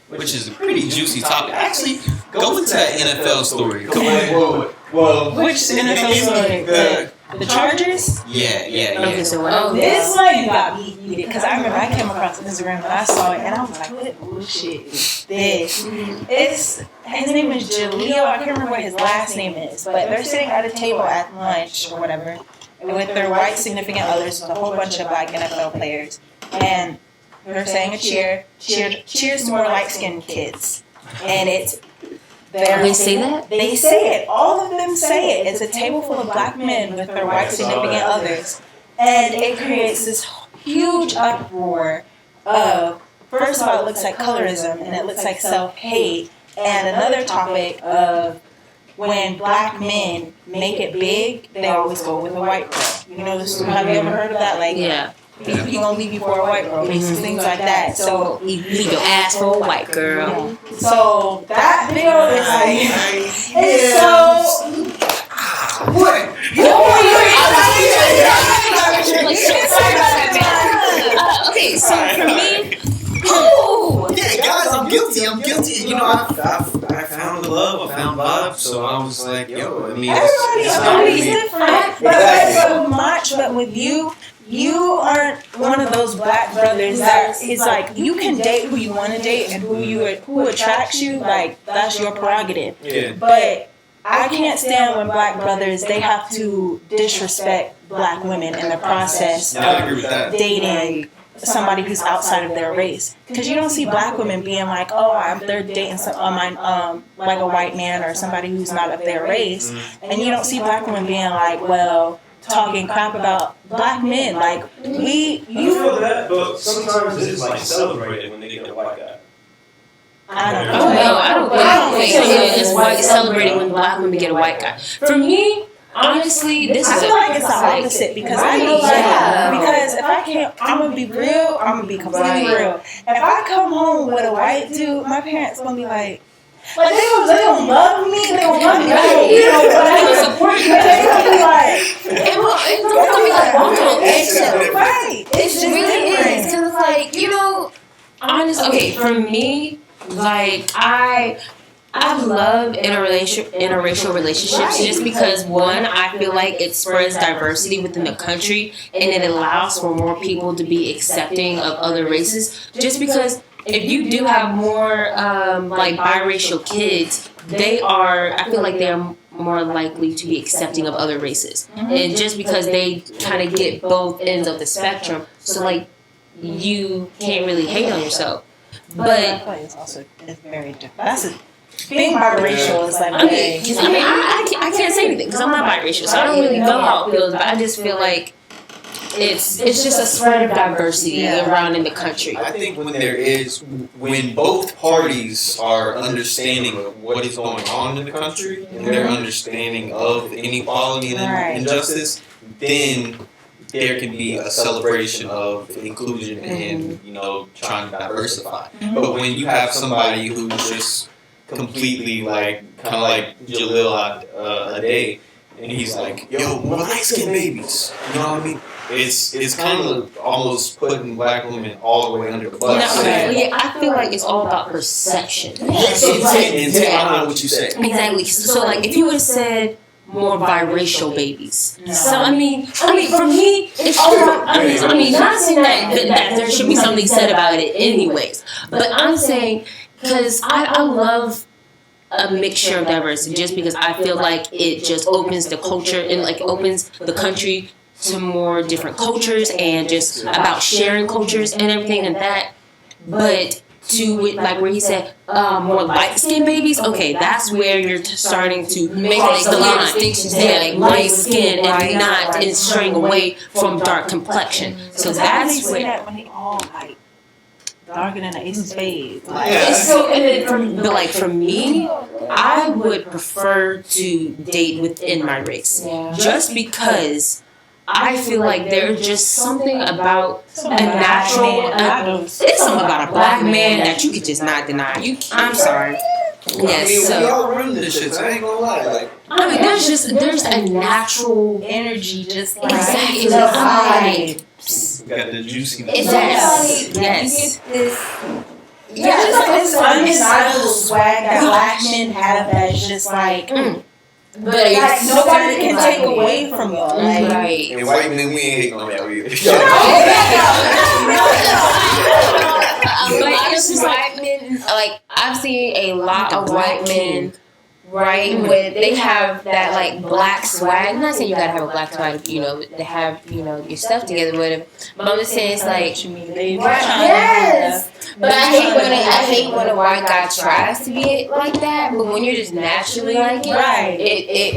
which is a pretty juicy topic. Actually, go into that NFL story. Come on. Whoa. Which NFL story? The Chargers? Yeah. Okay, so This one got me heated because I remember I came across Instagram and I saw it and I was like, what bullshit is this? His name is Jaleel. I can't remember what his last name is, but they're sitting at a table at lunch or whatever with their white significant others, with a whole bunch of black NFL players, and they're saying a cheers to more light-skinned kids, and it's. They say that? They say it. All of them say it. It's a table full of black men with their white significant others. And it creates this huge uproar of, first of all, it looks like colorism and it looks like self-hate. And another topic of when black men make it big, they always go with a white girl. You know this? Have you ever heard of that? Like, yeah. He gonna leave you for a white girl, things like that. So leave your ass for a white girl. Yeah. So that video is like, it's so. What? Okay, so for me, yeah, guys, I'm guilty. You know, I found the love, I found vibe, so I was like, yo, I mean, everybody's different. But with you. You aren't one of those black brothers that is like, you can date who you want to date and who attracts you, like, that's your prerogative. Yeah. But I can't stand when black brothers, they have to disrespect black women in the process of dating somebody who's outside of their race. Because you don't see black women being like, oh, they're dating like a white man or somebody who's not of their race. And you don't see black women being like, well, talking crap about black men. Like, you feel that, but sometimes it's like celebrated when they get a white guy. I don't think it's celebrated when black women get a white guy. For me, honestly, I feel like it's the opposite because because if I can't, I'm gonna be real. I'm gonna be completely real. If I come home with a white dude, my parents gonna be like they don't love me. They don't love me. But they don't support you. They gonna be like, it's gonna be like walking on eggshells. Right. It really is because it's like honestly, okay, for me, like I love interracial relationships just because one, I feel like it spreads diversity within the country and it allows for more people to be accepting of other races. Just because if you do have more like biracial kids, I feel like they're more likely to be accepting of other races. And just because they kind of get both ends of the spectrum, so like you can't really hate on yourself. But it's very different. Being biracial is like I can't say anything because I'm not biracial, so I don't really know how it feels. But I just feel like it's just a spread of diversity around in the country. I think when both parties are understanding of what is going on in the country and they're understanding of inequality and injustice, then there can be a celebration of inclusion and trying to diversify. But when you have somebody who's just completely kind of like Jalil Ade, and he's like, yo, more light-skinned babies. You know what I mean? It's kind of almost putting black women all the way under the bus. I feel like it's all about perception. I know what you said. Exactly. So like if you would have said more biracial babies. So I mean, for me, it's all about. I mean, not saying that there should be something said about it, anyways. But I'm saying because I love a mixture of diversity, just because I feel like it just opens the culture and like opens the country to more different cultures and just about sharing cultures and everything and that. But to like where he said more light-skinned babies, okay, that's where you're starting to make the line distinctions. Like light skin and not straying away from dark complexion. So that's where when they all like darker than the ace of spades. But for me, I would prefer to date within my race, just because I feel like there's just something about a natural. There's something about a black man that you could just not deny. I'm sorry. Yes, we all run this shit. So I ain't gonna lie. I mean, there's a natural energy, just exactly. We got the juiciness. Yes. It's undeniable swag that black men have that's just like. But like nobody can take away from y'all. Right. And white men, we ain't hating on that either. But it's just white men. Like I've seen a lot of white men, right? Where they have that like black swag. I'm not saying you gotta have a black swag, to have your stuff together. But I'm just saying it's like yes. But I hate when a white guy tries to be like that. But when you're just naturally like it,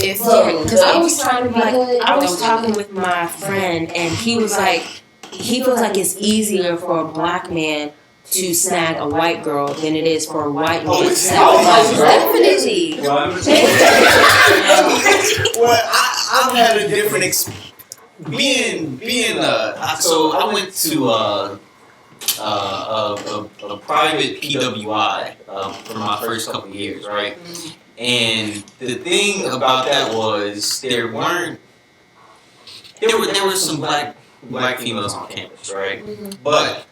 it's different. Because I was trying to be like, I was talking with my friend, and he was like, he feels like it's easier for a black man to snag a white girl than it is for a white man to snag a black girl. Definitely. Well, I've had a different experience. So I went to a private PWI for my first couple of years, right? And the thing about that was there were some black females on campus, right? But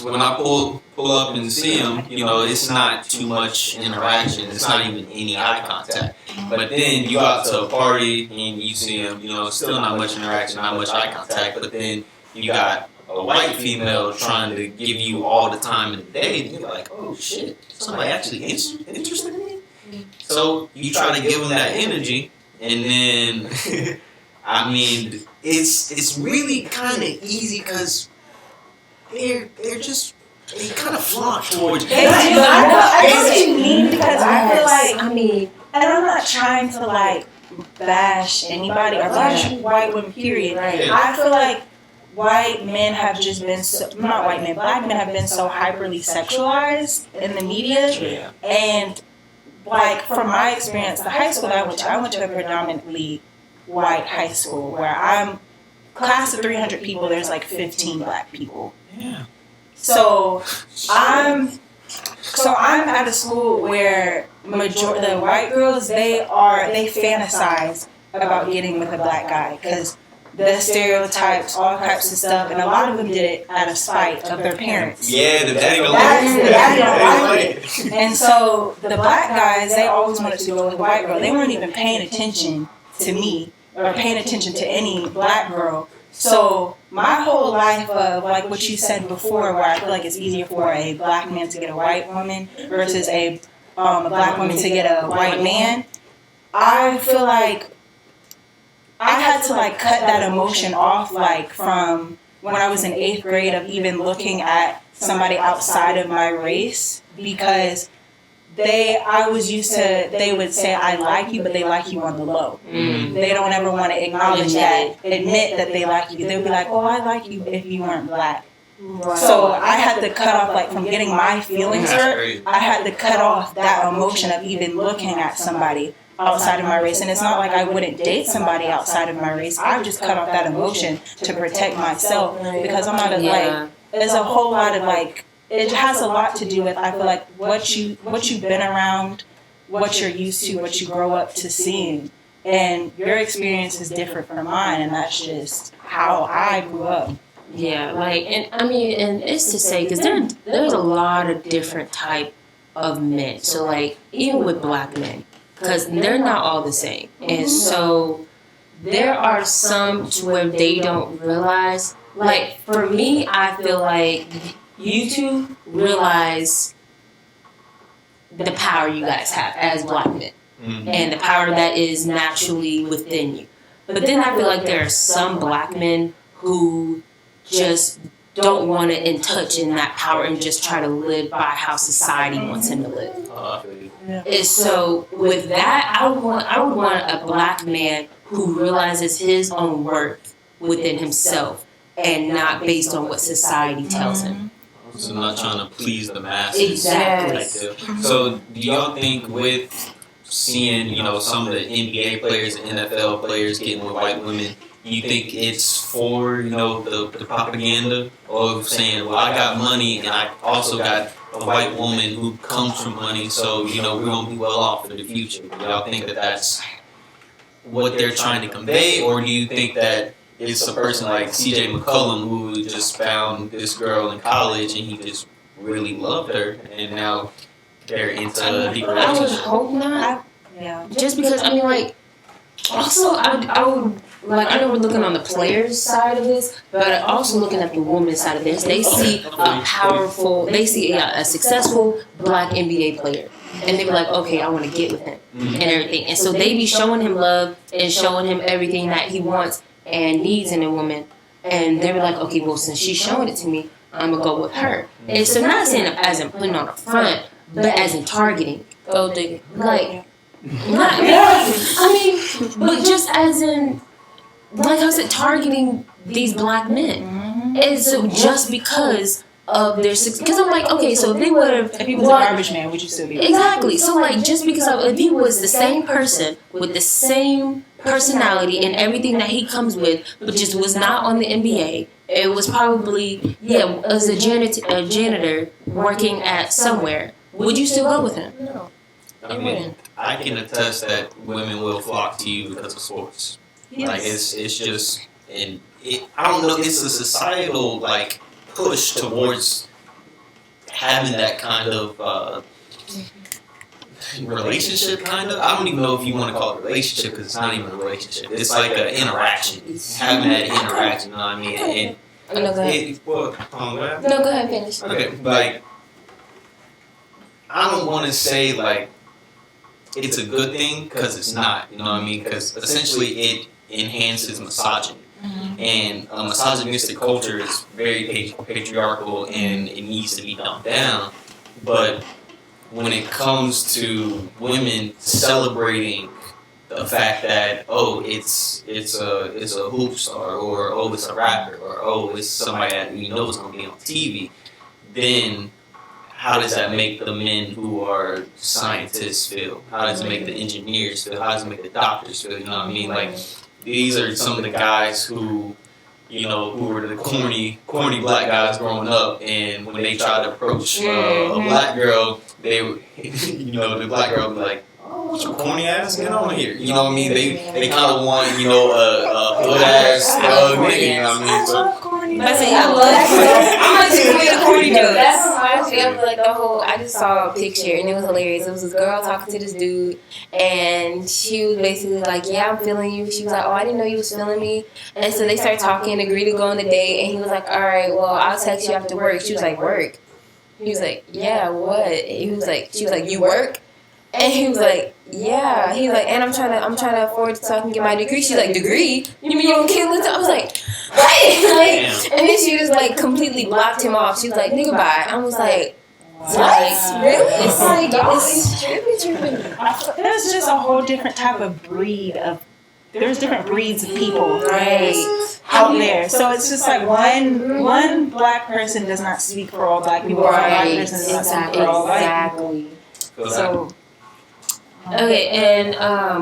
when I pull up and see them, it's not too much interaction. It's not even any eye contact. But then you go out to a party and you see them, still not much interaction, not much eye contact. But then you got a white female trying to give you all the time in the day, and you're like, oh shit, somebody actually interested in me? So you try to give them that energy, and then, I mean, it's really kind of easy because they're kind of flock towards you. I know what you mean because I feel like, and I'm not trying to like bash anybody or bash white women, period. Right. I feel like white men have just been black men have been so hyperly sexualized in the media. And like from my experience, the high school I went to a predominantly white high school where I'm class of 300 people. There's like 15 black people. Yeah. So I'm at a school where the white girls they fantasize about getting with a black guy because the stereotypes, all types of stuff, and a lot of them did it out of spite of their parents. Yeah, the daddy don't like it. And so the black guys, they always wanted to go with a white girl. They weren't even paying attention to me or paying attention to any black girl. So my whole life of like what you said before, where I feel like it's easier for a black man to get a white woman versus a black woman to get a white man, I feel like I had to like cut that emotion off, like from when I was in 8th grade of even looking at somebody outside of my race, because I was used to, they would say I like you, but they like you on the low. They don't ever want to acknowledge that, admit that they like you. They'll be like, oh, I like you if you weren't black. Right. So I had to cut off, like from getting my feelings hurt, I had to cut off that emotion of even looking at somebody outside of my race. And it's not like I wouldn't date somebody outside of my race. I would just cut off that emotion to protect myself, because I'm not like, there's a whole lot of like, it has a lot to do with, I feel like, what you've been around, what you're used to, what you grow up to seeing. And your experience is different from mine, and that's just how I grew up. Yeah, like, and I mean, and it's to say, because there's a lot of different type of men. So, like, even with black men, because they're not all the same. And so there are some to where they don't realize. Like, for me, I feel like you two realize the power you guys have as black men. And the power that is naturally within you. But then I feel like there are some black men who just don't want to touch in that power and just try to live by how society wants him to live. And so with that, I would want a black man who realizes his own worth within himself and not based on what society tells him. So not trying to please the masses. Exactly. So do y'all think with seeing, some of the NBA players and NFL players getting with white women, you think it's for, the propaganda of saying, well, I got money and I also got a white woman who comes from money, so, we're going to be well off for the future? Do y'all think that that's what they're trying to convey, or do you think that it's a person like C.J. McCollum who just found this girl in college and he just really loved her and now they're into a deep relationship? I would hope not. Just because, I mean, like, also, I would, like, I know we're looking on the players' side of this, but also looking at the women's side of this. They see a successful black NBA player. And they be like, okay, I want to get with him and everything. And so they be showing him love and showing him everything that he wants and needs in a woman. And they be like, okay, well, since she's showing it to me, I'm going to go with her. And so not saying as in putting on a front, but as in targeting. Oh, dig. Like, I mean, but just as in, like I said, targeting these black men. And so just because of their success, because I'm like, okay, so if they would have, if he was a garbage man, would you still be exactly? So like, just because if he was the same person with the same personality and everything that he comes with, but just was not on the NBA, it was probably as a janitor working at somewhere. Would you still go with him? No. I mean, I can attest that women will flock to you because of sports. Yes. Like it's just, and I don't know, it's a societal like push towards having that kind of relationship. Kind of, I don't even know if you want to call it a relationship because it's not even a relationship. It's like an interaction, having that interaction. You know what I mean? And no, go ahead. No, go ahead, finish. Okay, like I don't want to say like it's a good thing because it's not. You know what I mean? Because essentially it enhances misogyny. And a misogynistic culture is very patriarchal and it needs to be dumbed down. But when it comes to women celebrating the fact that it's a hoop star, or it's a rapper, or it's somebody that we know is going to be on TV, then how does that make the men who are scientists feel? How does it make the engineers feel? How does it make the doctors feel? You know what I mean? Like, these are some of the guys who, you know, who were the corny black guys growing up, and when they tried to approach a black girl, they would, you know, the black girl would be like, "Oh, what's your corny ass? Get on here." You know what I mean? They kind of want, you know, a hood ass nigga. You know what I mean? So, I love I'm like the corny jokes. That reminds me of like the whole. I just saw a picture and it was hilarious. It was this girl talking to this dude, and she was basically like, "Yeah, I'm feeling you." She was like, "Oh, I didn't know you was feeling me." And so they started talking, agreed to go on the date, and he was like, "All right, well, I'll text you after work." She was like, "Work?" He was like, "Yeah, what?" He was like, she was like, "You work?" And he was like, "Yeah." He was like, "And I'm trying to afford so I can get my degree." She's like, "Degree? You mean you don't kill it?" I was like, "What?" Like, and then she just like completely blocked him off. She was like, "Nigga, bye." I was like, "What? Really?" It's like, it's tripping. There's just a whole different type of breed of. There's different breeds of people out there. So it's just like one black person does not speak for all black people. One black person does not speak for all white people. So. Okay, and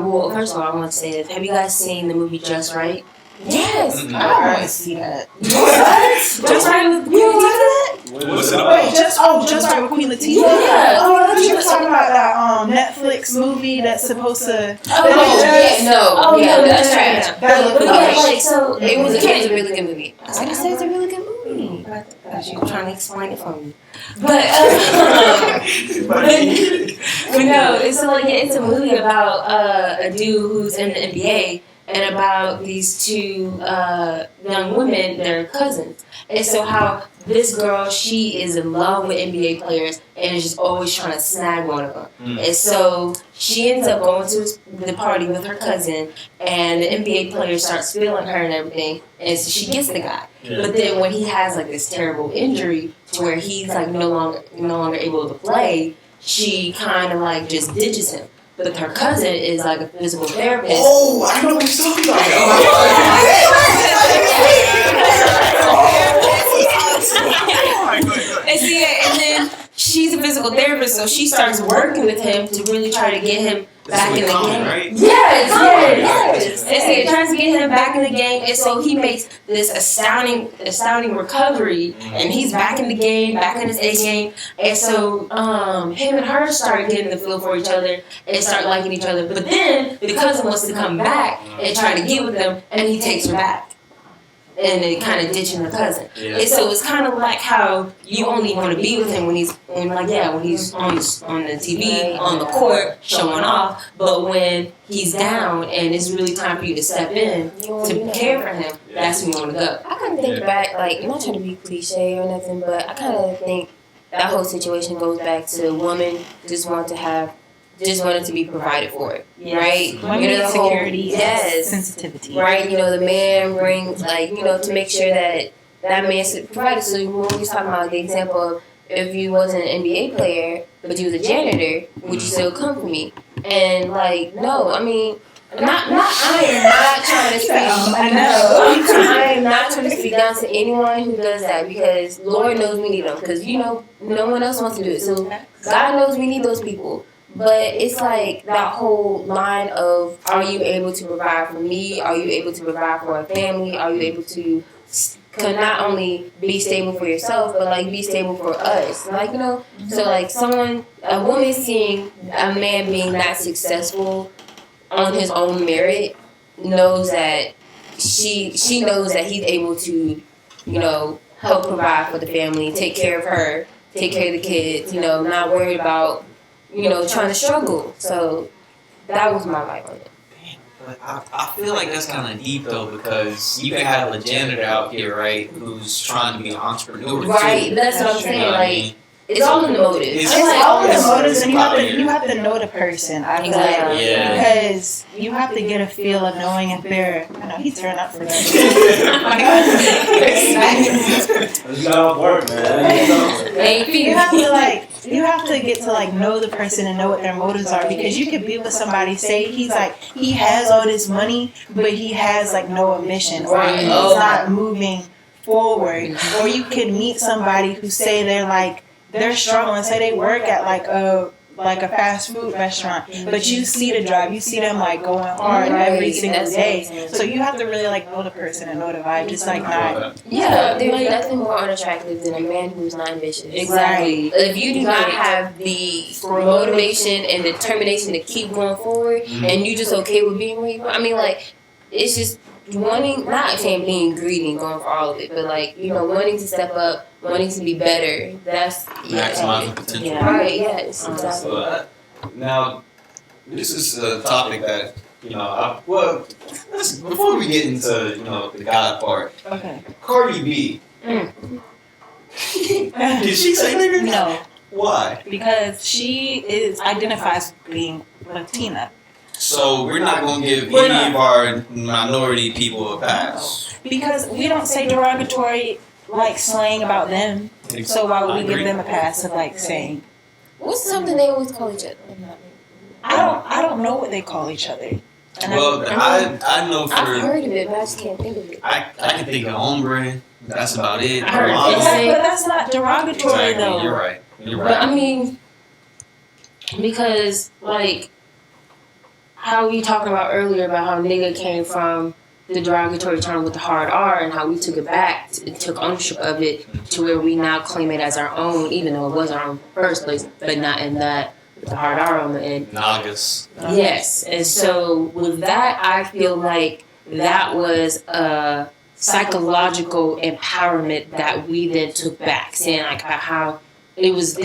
well, first of all, I want to say this. Have you guys seen the movie Just Right? Yes. I want to see that. What? Just Right with Queen Latifah? What's it about? Just Right with Queen Latifah. Yeah. Oh, I thought you were talking about that Netflix movie that's supposed to. No, that's trash. That looked Like, so it was a really good movie. I just said it's a really good movie. You were trying to explain it for me. But no, it's a movie about a dude who's in the NBA and about these two young women, they're cousins. And so how this girl, she is in love with NBA players and is just always trying to snag one of them. And so she ends up going to the party with her cousin, and the NBA players start spilling her and everything, and so she gets the guy. But then when he has like this terrible injury to where he's like no longer able to play, she kind of like just ditches him. But her cousin is like a physical therapist. Oh, I know what you're talking about. And then she's a physical therapist, so she starts working with him to really try to get him back in the game. Right? Yes. And so tries to get him back in the game, and so he makes this astounding recovery, and he's back in the game, back in his A game. And so him and her start getting the feel for each other and start liking each other. But then the cousin wants to come back and try to get with them, and he takes her back. And they kind of ditching the cousin. Yeah. And so it's kind of like how you only want to be with him when he's on the TV, on the court, showing off. But when he's down and it's really time for you to step in to care for him, that's when you want to go. I kind of think back, like, I'm not trying to be cliche or nothing, but I kind of think that whole situation goes back to women just wanted to be provided for, right? Women security, sensitivity, right? The man brings, to make sure that man's provided. So when we was talking about the example of if you wasn't an NBA player but you was a janitor, would you still come for me? And no, I mean. I am not trying to speak. I am not trying to speak down to anyone who does that, because Lord knows we need them. Because no one else wants to do it. So God knows we need those people. But it's like that whole line of, are you able to provide for me? Are you able to provide for a family? Are you able to not only be stable for yourself, but be stable for us? So a woman seeing a man being that successful on his own merit knows that she knows that he's able to, help provide for the family, take care of her, take care of the kids, not worried about trying to struggle. So that was my life on it. But I feel like that's kind of deep though, because you can have a janitor out here, right, who's trying to be an entrepreneur right, too. That's what I'm saying. It's all in the motives. It's all in the motives, and you have to know the person. Exactly. Because you have to get a feel of knowing if they're. I know he turned up for that. You gotta work, man. You have to get to know the person and know what their motives are, because you could be with somebody, say he has all this money, but he has no ambition, or he's not moving forward. Or you could meet somebody who say they're struggling, say they work at like a fast food restaurant, but you see the drive, you see them like going hard every single day. So you have to really like know the person and know the vibe, just like not. Yeah, there's nothing more unattractive than a man who's not ambitious. Exactly. If you do not have the motivation and determination to keep going forward, and you just okay with being where you are, I mean, like, it's just wanting, not saying being greedy and going for all of it, but like, you know, wanting to step up, wanting to be better. That's maximizing potential. Yeah. Right? Yes, exactly. So, now, this is a topic that before we get into the God part. Okay. Cardi B. Did she say nigga? No. Why? Because she identifies being Latina. So we're not going to give any of our minority people a pass. Because we don't say derogatory like slang about them. So why would we give them a pass of like saying? What's something they always call each other? I don't know what they call each other. And well, I know for I've heard of it, but I just can't think of it. I can think of hombre. That's about it. I heard but that's not derogatory though. You're right. But I mean, because like how we talking about earlier about how nigga came from the derogatory term with the hard R and how we took it back and took ownership of it to where we now claim it as our own, even though it was our own first place, but not in that with the hard R on the end. Nagas. Yes, and so with that, I feel like that was a psychological empowerment that we then took back, saying like how it was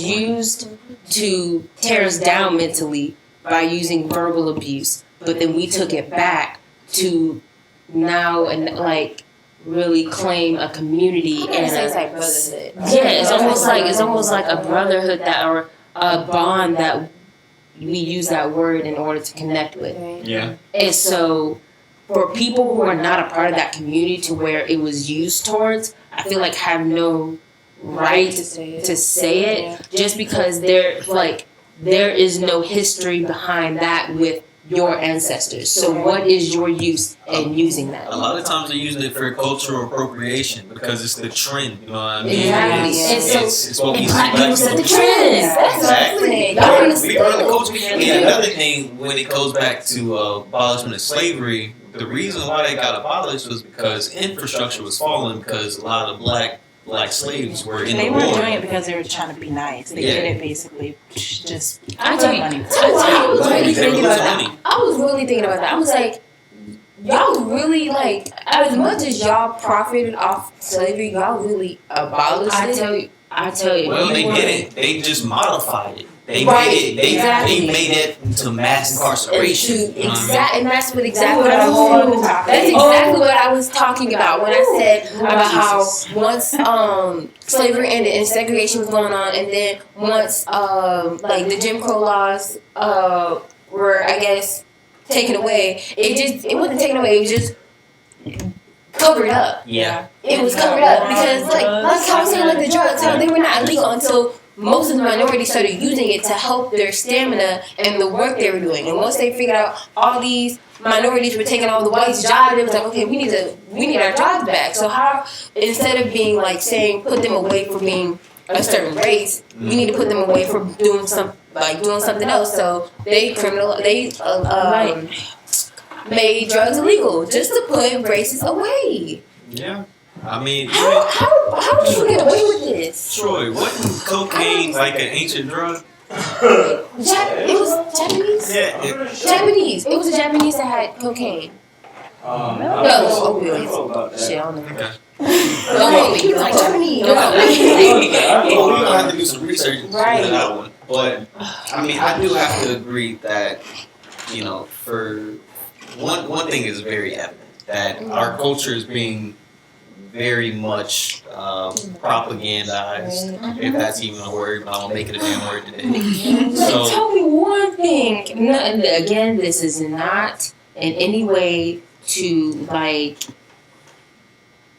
used to tear us down mentally by using verbal abuse, but then we took it back to now and like really claim a community and it's like brotherhood. Yeah, it's almost like a brotherhood that or a bond that we use that word in order to connect with. Yeah. And so for people who are not a part of that community to where it was used towards, I feel like have no right to say it just because there is no history behind that with your ancestors. So what is your use in using that? A lot of times they use it for cultural appropriation because it's the trend. You know what I mean? Exactly. It's what we black people set the do. trends. Exactly. We run the culture. And another thing, when it goes back to abolishment of slavery, the reason why they got abolished was because infrastructure was falling because a lot of black slaves were in the war. They weren't doing it because they were trying to be nice. They did it basically just I tell you, I was really thinking about that. I was like, y'all really like, as much as y'all profited off slavery, y'all really abolished it. I tell you. Well, they didn't. They just modified it. They made it. They made it into mass incarceration. Exactly, and that's exactly what I was talking about when I said about how once slavery ended and segregation was going on, and then once like the Jim Crow laws were, I guess, taken away. It wasn't taken away. It was just covered up. Yeah, it was covered up because like how I was saying, like the drugs, how they were not illegal until most of the minorities started using it to help their stamina and the work they were doing. And once they figured out all these minorities were taking all the whites' jobs, it was like, okay, we need our jobs back. So how, instead of being like saying put them away for being a certain race, we need to put them away for doing something else. So they made drugs illegal just to put races away. Yeah. I mean, how did you get away with this? Troy, wasn't cocaine like an ancient drug? It was Japanese? Yeah. Japanese. It was a Japanese that had cocaine. No, opioids. Shit, I don't know. Okay. No, he was like Japanese. Well, we're going to have to do some research into that one. But, I mean, I do have to agree that, for one thing is very evident, that our culture is being very much propagandized, if that's even a word, but I won't make it a damn word today. So, tell me one thing. No, again, this is not in any way to like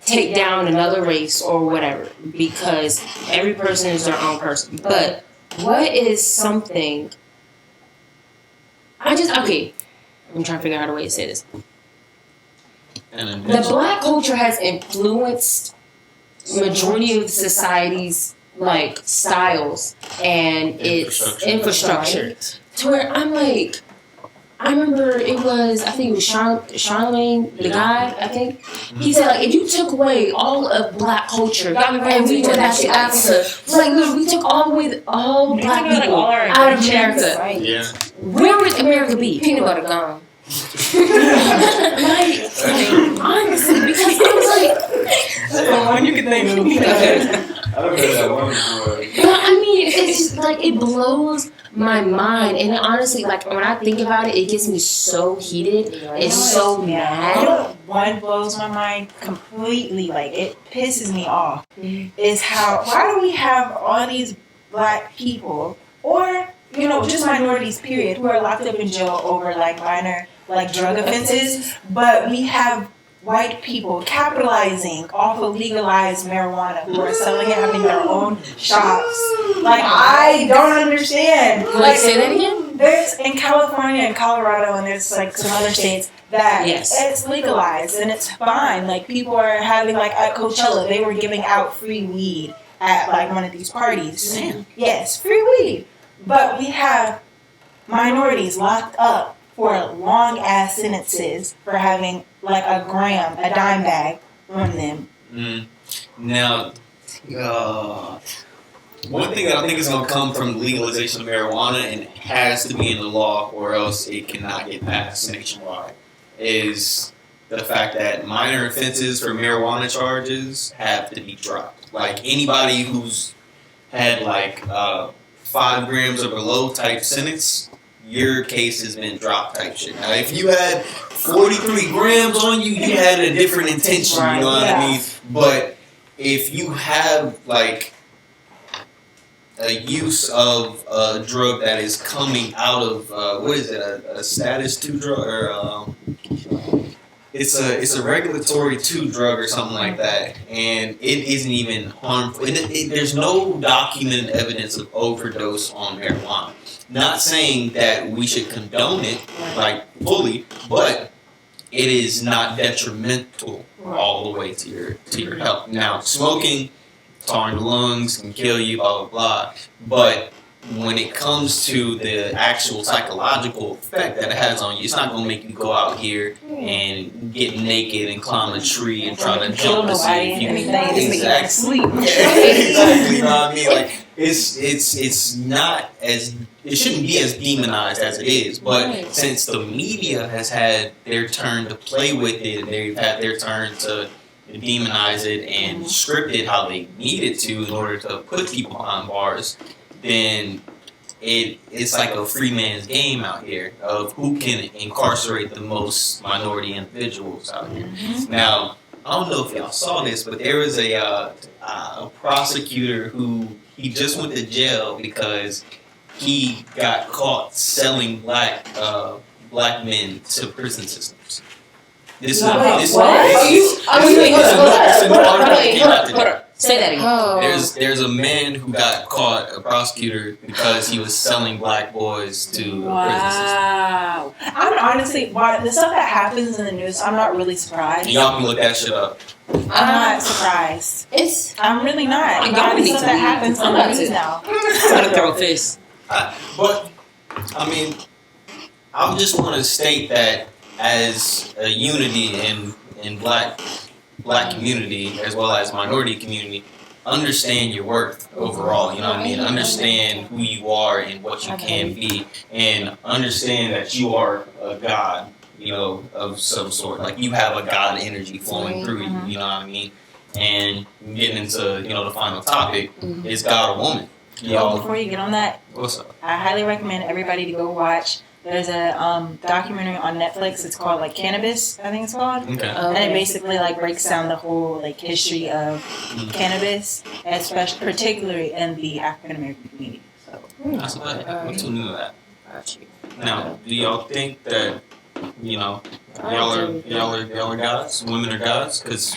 take down another race or whatever, because every person is their own person. But what is something? I'm trying to figure out a way to say this. The black culture has influenced majority of society's like styles and its infrastructure to where I'm like, I remember I think it was Charlemagne, the guy, I think. He said, like, if you took away all of black culture and we went back to Africa, like, look, we took all black people out of America. Right. Yeah. Where would America be? Peanut butter gone. like, honestly, because I was like, that's the one you can think of. I don't know that one before. but I mean, it's just, like, it blows my mind, and honestly, like, when I think about it, it gets me so heated. It's so mad. One blows my mind completely. Like, it pisses me off. Is why do we have all these black people, or just minorities, period, who are locked up in jail over like minor drug offenses, but we have white people capitalizing off of legalized marijuana who are selling it, having their own shops. Like, I don't understand. Like, say that again? There's in California and Colorado, and there's like some other states that it's legalized and it's fine. Like, people are having, like, at Coachella, they were giving out free weed at like one of these parties. Yes, free weed. But we have minorities locked up for long ass sentences for having like a dime bag from them. Now, one thing that I think is going to come from legalization of marijuana, and it has to be in the law or else it cannot get passed nationwide, is the fact that minor offenses for marijuana charges have to be dropped. Like, anybody who's had like 5 grams or below type sentence, your case has been dropped type shit. Now, if you had 43 grams on you, you had a different intention, you know what I mean? But if you have like a use of a drug that is coming out of what is it, a status 2 drug, or it's a regulatory 2 drug or something like that, and it isn't even harmful. There's no documented evidence of overdose on marijuana. Not saying that we should condone it like fully, but it is not detrimental all the way to your health. Now, smoking, tarring the lungs, can kill you, blah blah blah. But when it comes to the actual psychological effect that it has on you, it's not gonna make you go out here and get naked and climb a tree and try to jump to see if you exactly. Yeah, exactly. You know what I mean? Like, it's not as, it shouldn't be as demonized as it is, but since the media has had their turn to play with it, they've had their turn to demonize it and script it how they need it to in order to put people behind bars, then it's like a free man's game out here of who can incarcerate the most minority individuals out here. Now, I don't know if y'all saw this, but there was a prosecutor who, he just went to jail because he got caught selling black men to prison systems. Say that again. There's a man who got caught, a prosecutor, because he was selling black boys to prison systems. I'm honestly, the stuff that happens in the news, I'm not really surprised. Y'all can look that shit up. I'm not surprised. I'm really not. The stuff that happens in the news now. I'm gonna throw a fist. But I mean, I just want to state that as a unity in black community as well as minority community, understand your worth overall. You know what I mean? Understand who you are and what you can be, and understand that you are a god, of some sort. Like, you have a god energy flowing through you. You know what I mean? And getting into the final topic, is God a woman? Before you get on that, what's up? I highly recommend everybody to go watch. There's a documentary on Netflix. It's called like Cannabis, I think it's called. Okay. And it basically like breaks down the whole like history of cannabis, especially particularly in the African American community. So that's good. I'm too new to that. Now, do y'all think that y'all are gods? Women are gods? Because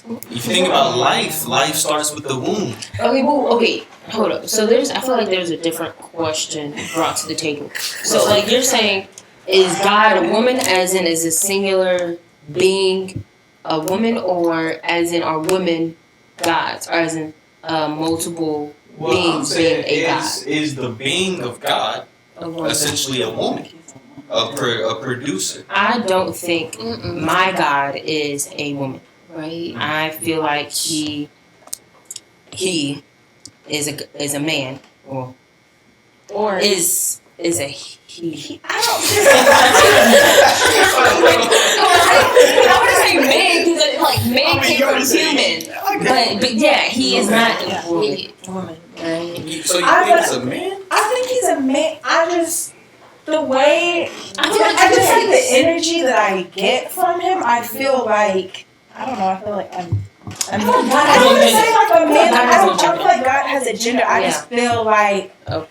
if you think about life starts with the womb. Okay, hold up. So I feel like there's a different question brought to the table. So like, you're saying, is God a woman, as in is a singular being a woman, or as in are women gods, or as in multiple beings being a God. Is the being of God essentially a woman, a producer? I don't think my God is a woman. Right. I feel like he is a man, or is a he. I don't I want to say man because like man came from human, but yeah, he is not a woman. Right. So you think he's a man? I think he's a man. The way I just like the energy that I get from him. I feel like I don't know. I feel like I don't want to say like a man. I don't feel like God has a gender. I just feel like a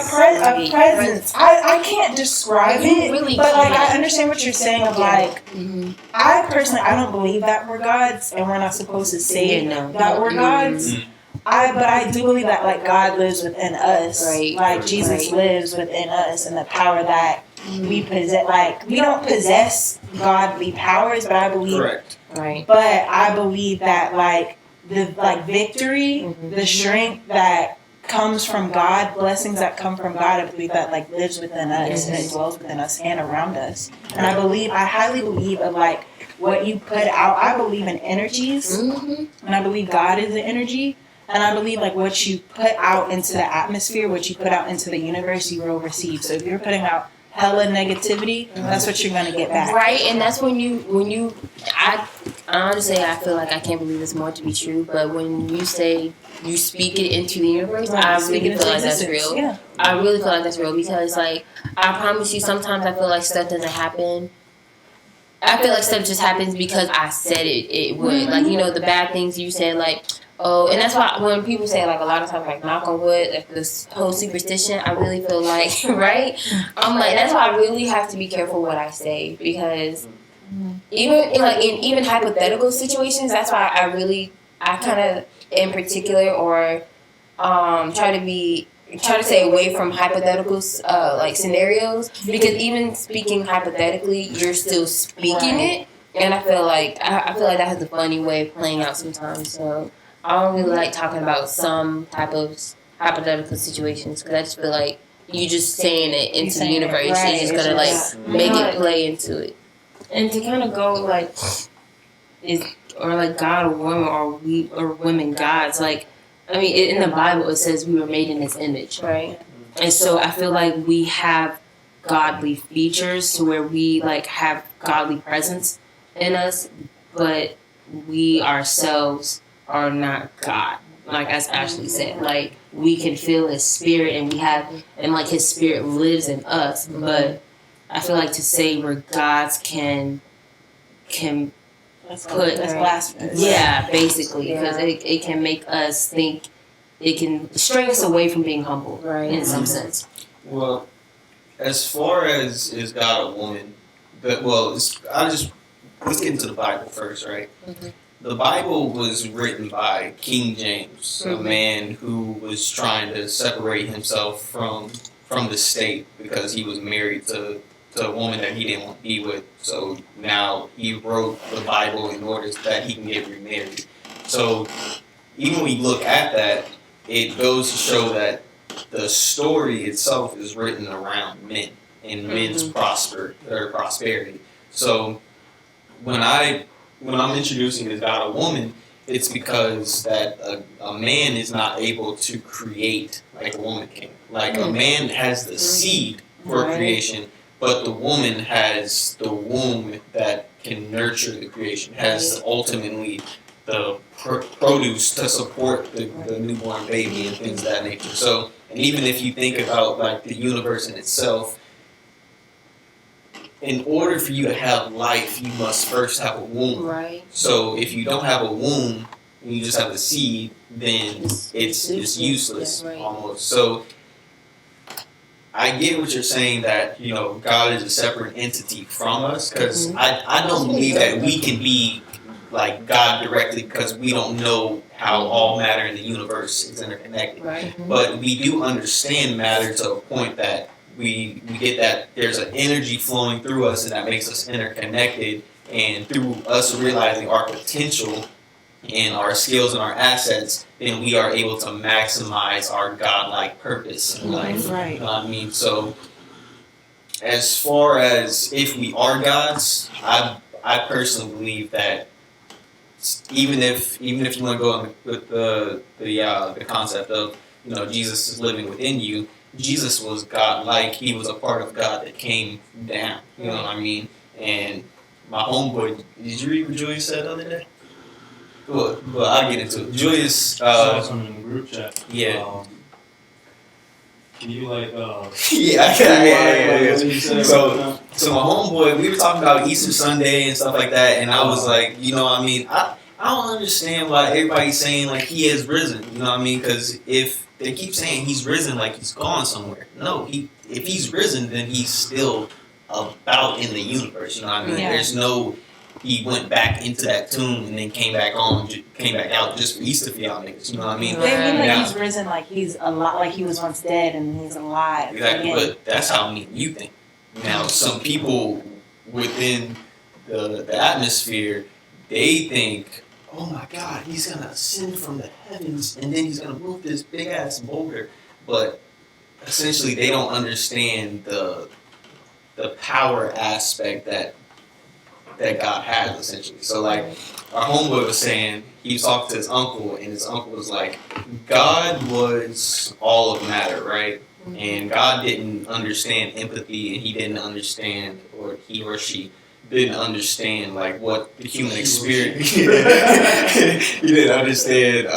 presence. I can't describe it, but like I understand what you're saying. Of like, I personally I don't believe that we're gods, and we're not supposed to say that we're gods. But I do believe that like God lives within us, like Jesus lives within us, and the power that we possess. Like we don't possess godly powers, but I believe. Correct. Right. But I believe that like the victory, the strength that comes from God, blessings that come from God, I believe that like lives within us and it dwells within us and around us. And I highly believe of like what you put out. I believe in energies, and I believe God is the energy. And I believe like what you put out into the atmosphere, what you put out into the universe, you will receive. So if you're putting out hella negativity, that's what you're gonna get back. Right, and that's when you I honestly I feel like I can't believe this more to be true, but when you say you speak it into the universe, I really feel like that's real. Yeah. I really feel like that's real because like I promise you, sometimes I feel like stuff doesn't happen. I feel like stuff just happens because I said it would. Like, you know, the bad things you said, like, oh, and that's why when people say, like, a lot of times, like, knock on wood, like, this whole superstition, I really feel like, right? I'm like, that's why I really have to be careful what I say, because even hypothetical situations, that's why I kind of, in particular, or try to stay away from hypotheticals, like, scenarios, because even speaking hypothetically, you're still speaking it, and I feel like that has a funny way of playing out sometimes, so I don't really like talking about some type of hypothetical situations because I just feel like you just saying it into the universe. Right. You're just gonna like make it play into it. And to kind of go like, God or woman or women gods. Like, I mean, in the Bible it says we were made in His image, right? And so I feel like we have godly features to where we like have godly presence in us, but we ourselves are not God. Like as Ashley said, like we can feel His spirit and like His spirit lives in us. But I feel like to say we're gods can put blasphemous. Yeah, basically, because it can make us think, it can stray us away from being humble, right? In some sense. Well, as far as is God a woman, let's get into the Bible first, right? Mm-hmm. The Bible was written by King James, a man who was trying to separate himself from the state because he was married to a woman that he didn't want to be with. So now he wrote the Bible in order that he can get remarried. So even when we look at that, it goes to show that the story itself is written around men and men's prosperity. So when I'm introducing is God a woman, it's because that a man is not able to create like a woman can. Like a man has the seed for creation, but the woman has the womb that can nurture the creation, has ultimately the produce to support the newborn baby and things of that nature. So, and even if you think about like the universe in itself, in order for you to have life, you must first have a womb. Right. So if you don't have a womb and you just have the seed, then it's useless almost. So I get what you're saying that, you know, God is a separate entity from us, because I don't believe that we can be like God directly, because we don't know how all matter in the universe is interconnected. Right. But we do understand matter to a point that we get that there's an energy flowing through us and that makes us interconnected, and through us realizing our potential, and our skills and our assets, then we are able to maximize our godlike purpose in life. Right. You know what I mean? So, as far as if we are gods, I personally believe that even if you want to go with the concept of, you know, Jesus is living within you, Jesus was God-like. He was a part of God that came down. You know what I mean? And my homeboy, did you read what Julius said the other day? Well, I'll get into it. Julius, saw something in the group chat. Yeah. Can you yeah. So my homeboy, we were talking about Easter Sunday and stuff like that, and I was like, you know what I mean? I don't understand why everybody's saying like he has risen. You know what I mean? Because if they keep saying he's risen, like he's gone somewhere. No, if he's risen, then he's still about in the universe. You know what I mean? Yeah. There's no he went back into that tomb and then came back out just for Easter for y'all niggas. You know what I mean? They mean like Now, he's risen, like he's alive, like he was once dead and he's alive. exactly, again. but that's how you think. Now, some people within the atmosphere, they think, oh my God, he's gonna ascend from the heavens and then he's gonna move this big ass boulder. But essentially, they don't understand the power aspect that God has, essentially. So, like, our homeboy was saying, he was talking to his uncle, and his uncle was like, God was all of matter, right? And God didn't understand empathy, and he didn't understand, or he or she didn't understand, like, what the human experience... He didn't understand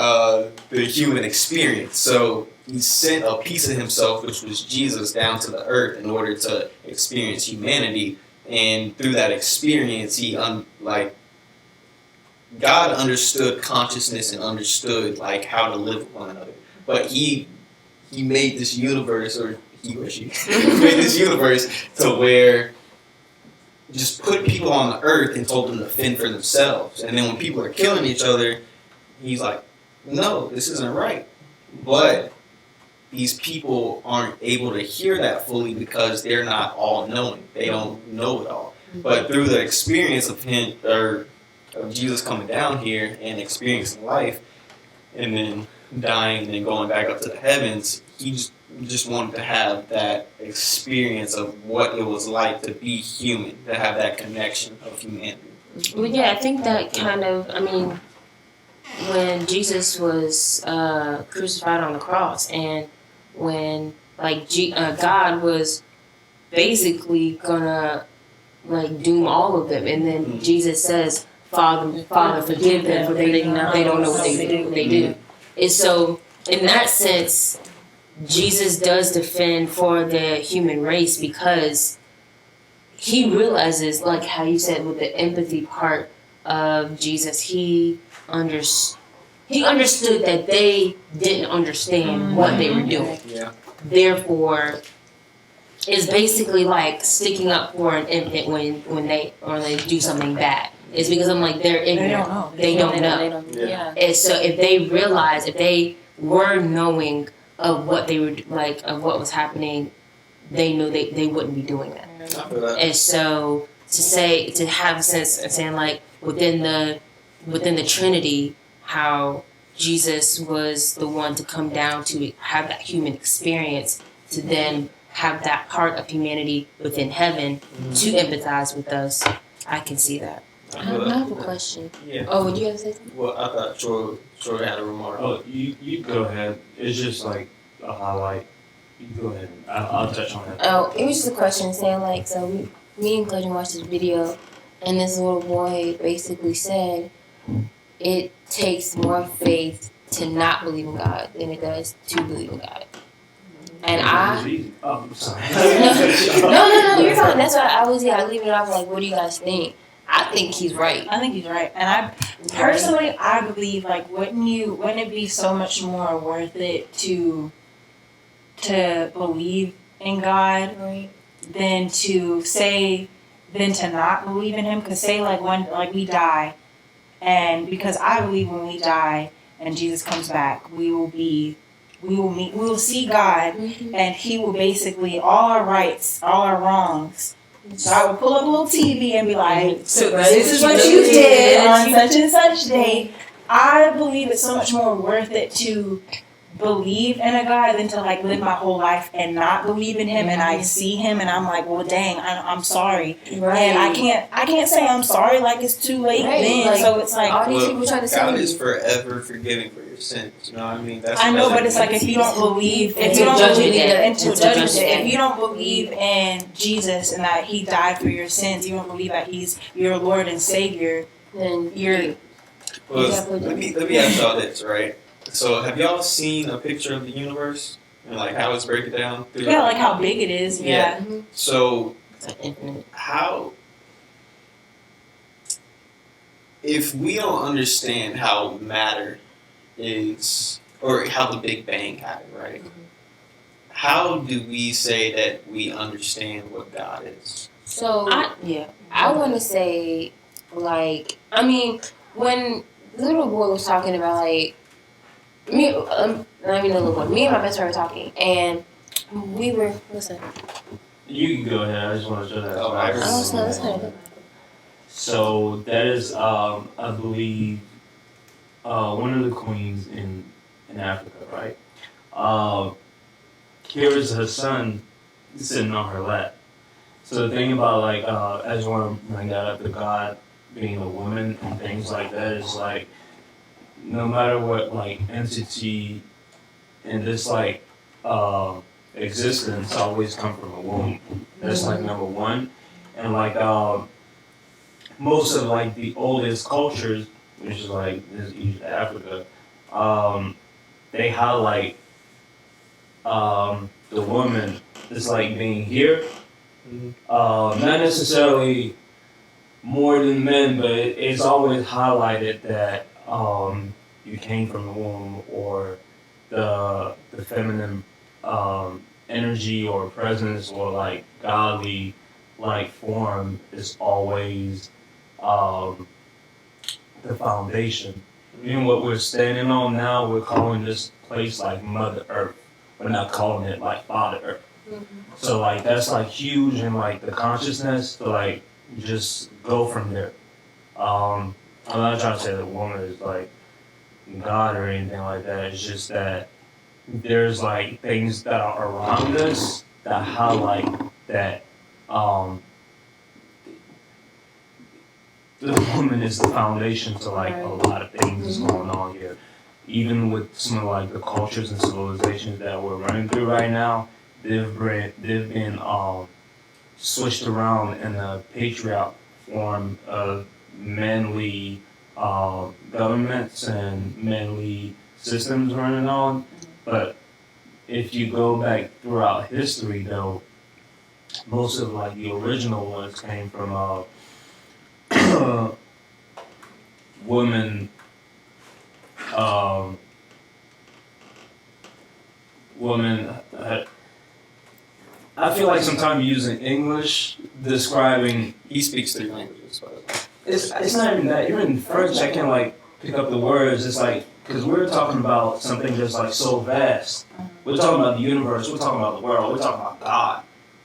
the human experience. So he sent a piece of himself, which was Jesus, down to the earth in order to experience humanity. And through that experience, God understood consciousness and understood like how to live with one another. But he made this universe, or he or she made this universe to where just put people on the earth and told them to fend for themselves. And then when people are killing each other, he's like, no, this isn't right. But these people aren't able to hear that fully because they're not all knowing. They don't know it all. But through the experience of him, or of Jesus coming down here and experiencing life, and then dying and then going back up to the heavens, he just wanted to have that experience of what it was like to be human, to have that connection of humanity. Well, yeah, I think that kind of, I mean, when Jesus was crucified on the cross, and when like God was basically gonna like doom all of them, and then Jesus says, Father, forgive them, for they don't know what they do. And so, in that sense, Jesus does defend for the human race because he realizes, like how you said with the empathy part of Jesus, he understood that they didn't understand what they were doing. Yeah. Therefore, it's basically like sticking up for an infant when they do something bad. It's because I'm like, they're ignorant. They don't know. Yeah. And so if they were knowing of what they were like, of what was happening, they knew they wouldn't be doing that. And so to have a sense of saying like within the Trinity, how Jesus was the one to come down to have that human experience, to then have that part of humanity within heaven to empathize with us. I can see that. I have a question. Yeah. Oh, would you have to say something? Well, I thought Troy had a remark. Oh, you go ahead. It's just like a highlight. You go ahead. I'll touch on that. Oh, it was just a question saying like, so me and Clayton watched this video, and this little boy basically said it takes more faith to not believe in God than it does to believe in God. And Oh, I'm sorry. no, you're fine. That's why I leave it off like, what do you guys think? I think he's right. I think he's right, and I personally believe like wouldn't it be so much more worth it to believe in God than to not believe in Him? Because say like when like we die, and because I believe when we die and Jesus comes back, we will see God, and He will basically all our rights, all our wrongs. So I would pull up a little TV and be like, so this is what you did on such and such day. I believe it's so much more worth it to believe in a God than to like live my whole life and not believe in him, and I see him and I'm like, well dang, I'm sorry, right. and I can't say I'm sorry, like it's too late then, like, so it's like all these people trying to say God is forever forgiving for your sins, you know what I mean? I know, but it's like if you don't believe, if you don't believe in Jesus and that he died for your sins, you don't believe that he's your Lord and Savior, then you're let me ask y'all this, right? So, have y'all seen a picture of the universe and like how it's breaking down? Yeah, like how big it is. Yeah. So, how, if we don't understand how matter is, or how the Big Bang happened, right? How do we say that we understand what God is? So, I want to say, like, I mean, when little boy was talking about like. Me and my best friend were talking, and we were. Listen. You can go ahead. I just want to show that. So that is, I believe, one of the queens in Africa, right? Here is her son sitting on her lap. So the thing about like, I just want to bring that up to God being a woman and things like that is like. No matter what like entity in this like existence always come from a womb. That's like number one. And like most of like the oldest cultures, which is like this East Africa, they highlight the woman as like being here. Not necessarily more than men, but it's always highlighted that you came from the womb, or the feminine energy or presence or like godly like form is always the foundation. Even what we're standing on now, we're calling this place like Mother Earth. We're not calling it like Father Earth. So like that's like huge in like the consciousness to like just go from there. I'm not trying to say that woman is like God or anything like that. It's just that there's like things that are around us that highlight that the woman is the foundation to like a lot of things that's going on here. Even with some of like the cultures and civilizations that we're running through right now, they've been switched around in a patriarch form of manly governments and manly systems running on. But if you go back throughout history, though, most of like the original ones came from women. Women. I feel like sometimes using English describing. He speaks 3 languages. It's not even that. Even in French, I can like pick up the words. It's like because we're talking about something just like so vast. We're talking about the universe. We're talking about the world. We're talking about God,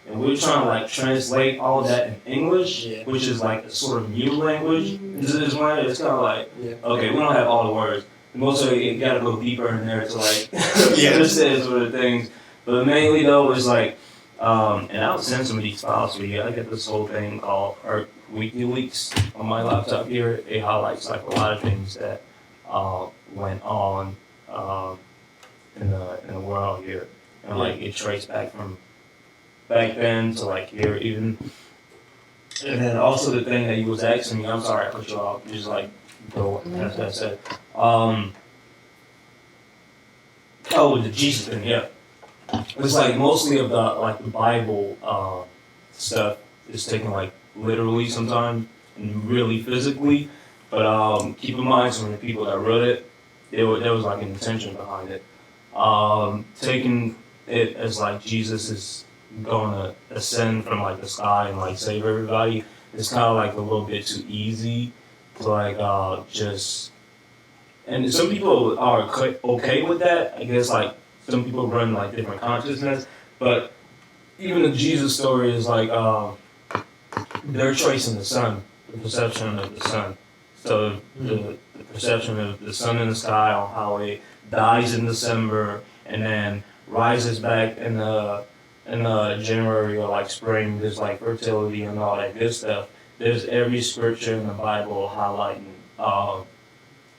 and we're trying to like translate all of that in English, which is like a sort of new language. Into this one, it's kind of like okay, we don't have all the words. Most of it, you gotta go deeper in there to like understand some of the things. But mainly though, it's like. And I'll send some of these files to you. I get this whole thing called Earth Weekly Weeks on my laptop here. It highlights like a lot of things that went on in the world here, and like it traced back from back then to like here even. And then also the thing that you was asking me, I'm sorry I cut you off. You just like go as I said. Oh, the Jesus thing, yeah. It's like mostly of the Bible stuff is taken like literally sometimes and really physically, but keep in mind some of the people that wrote it, there was like an intention behind it. Taking it as like Jesus is going to ascend from like the sky and like save everybody, it's kind of like a little bit too easy to like just. And some people are okay with that. I guess like. Some people run like different consciousness, but even the Jesus story is like they're tracing the sun, the perception of the sun. So the perception of the sun in the sky, on how it dies in December and then rises back in the January or like spring. There's like fertility and all that good stuff. There's every scripture in the Bible highlighting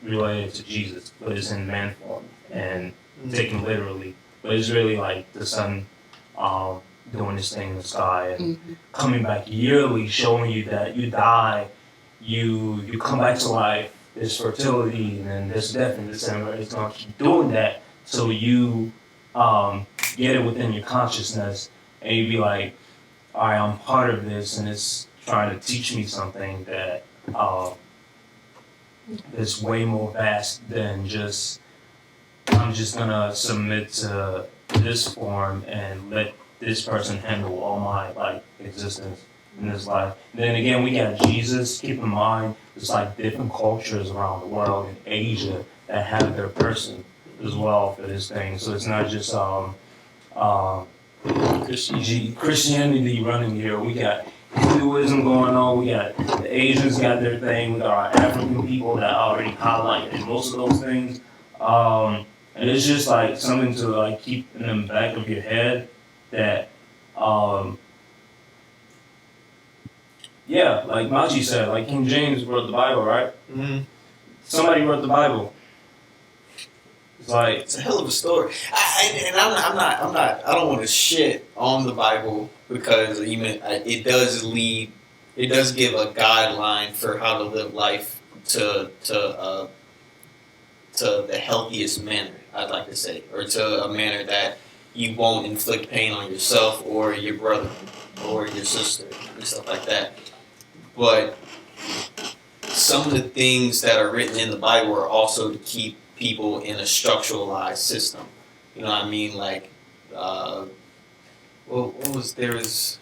related to Jesus, but it's in man form and taken literally. But it's really like the sun doing this thing in the sky and coming back yearly, showing you that you die, you come back to life. There's fertility and then there's death in December. It's gonna keep doing that, so you get it within your consciousness, and you be like, all right, I'm part of this, and it's trying to teach me something that is way more vast than just, I'm just gonna submit to this form and let this person handle all my like existence in this life. And then again, we got Jesus. Keep in mind, there's like different cultures around the world in Asia that have their person as well for this thing. So it's not just Christianity running here. We got Hinduism going on. We got the Asians got their thing. We got our African people that already highlighted most of those things. And it's just like something to like keep in the back of your head that, yeah, like Machi said, like King James wrote the Bible, right? Mm-hmm. Somebody wrote the Bible. It's like, it's a hell of a story. I don't want to shit on the Bible because even it does give a guideline for how to live life to the healthiest manner, I'd like to say, or to a manner that you won't inflict pain on yourself or your brother or your sister and stuff like that. But some of the things that are written in the Bible are also to keep people in a structuralized system. You know what I mean? Like, who was it?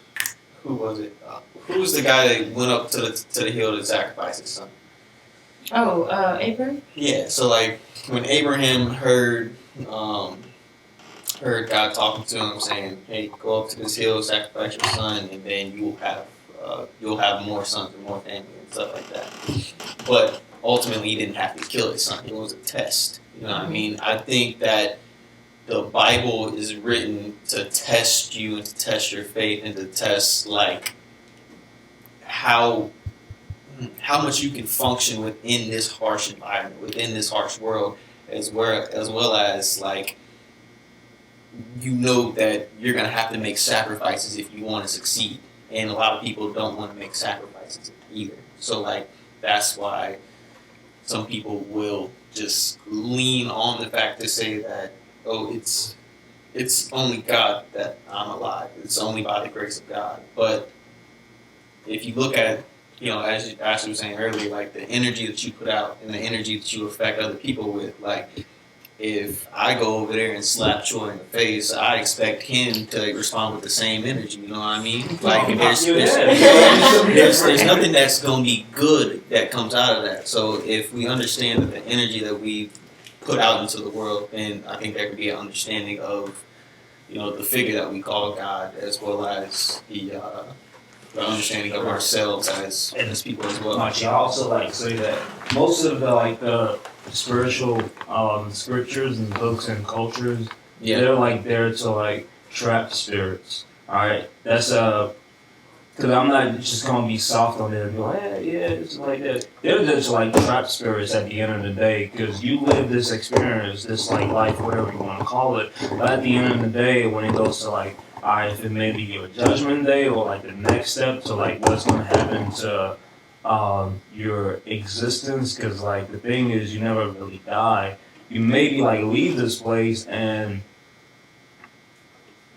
Who was the guy that went up to the hill to sacrifice his son? Abraham? Yeah, so like when Abraham heard God talking to him saying, hey, go up to this hill, sacrifice your son, and then you'll have more sons and more family and stuff like that. But ultimately he didn't have to kill his son. It was a test. You know what I mean? I think that the Bible is written to test you and to test your faith and to test like how much you can function within this harsh environment, within this harsh world, as well as like you know that you're gonna have to make sacrifices if you want to succeed, and a lot of people don't want to make sacrifices either. So like that's why some people will just lean on the fact to say that, oh, it's only God that I'm alive. It's only by the grace of God. But if you look at, you know, as you were saying earlier, like the energy that you put out and the energy that you affect other people with, like if I go over there and slap Troy in the face, I expect him to respond with the same energy. You know what I mean? Like there's nothing that's going to be good that comes out of that. So if we understand that the energy that we put out into the world, then I think there could be an understanding of, you know, the figure that we call God, as well as the understanding of ourselves as people as well. I also like say that most of the spiritual scriptures and books and cultures, they're like there to like trap spirits. All right, that's because I'm not just gonna be soft on it and be like, yeah, it's like that. They're just like trap spirits at the end of the day, because you live this experience, this like life, whatever you want to call it. But at the end of the day, when it goes to like, all right, if it may be your judgment day or like the next step to like what's gonna happen to your existence, because like the thing is, you never really die. You maybe like leave this place, and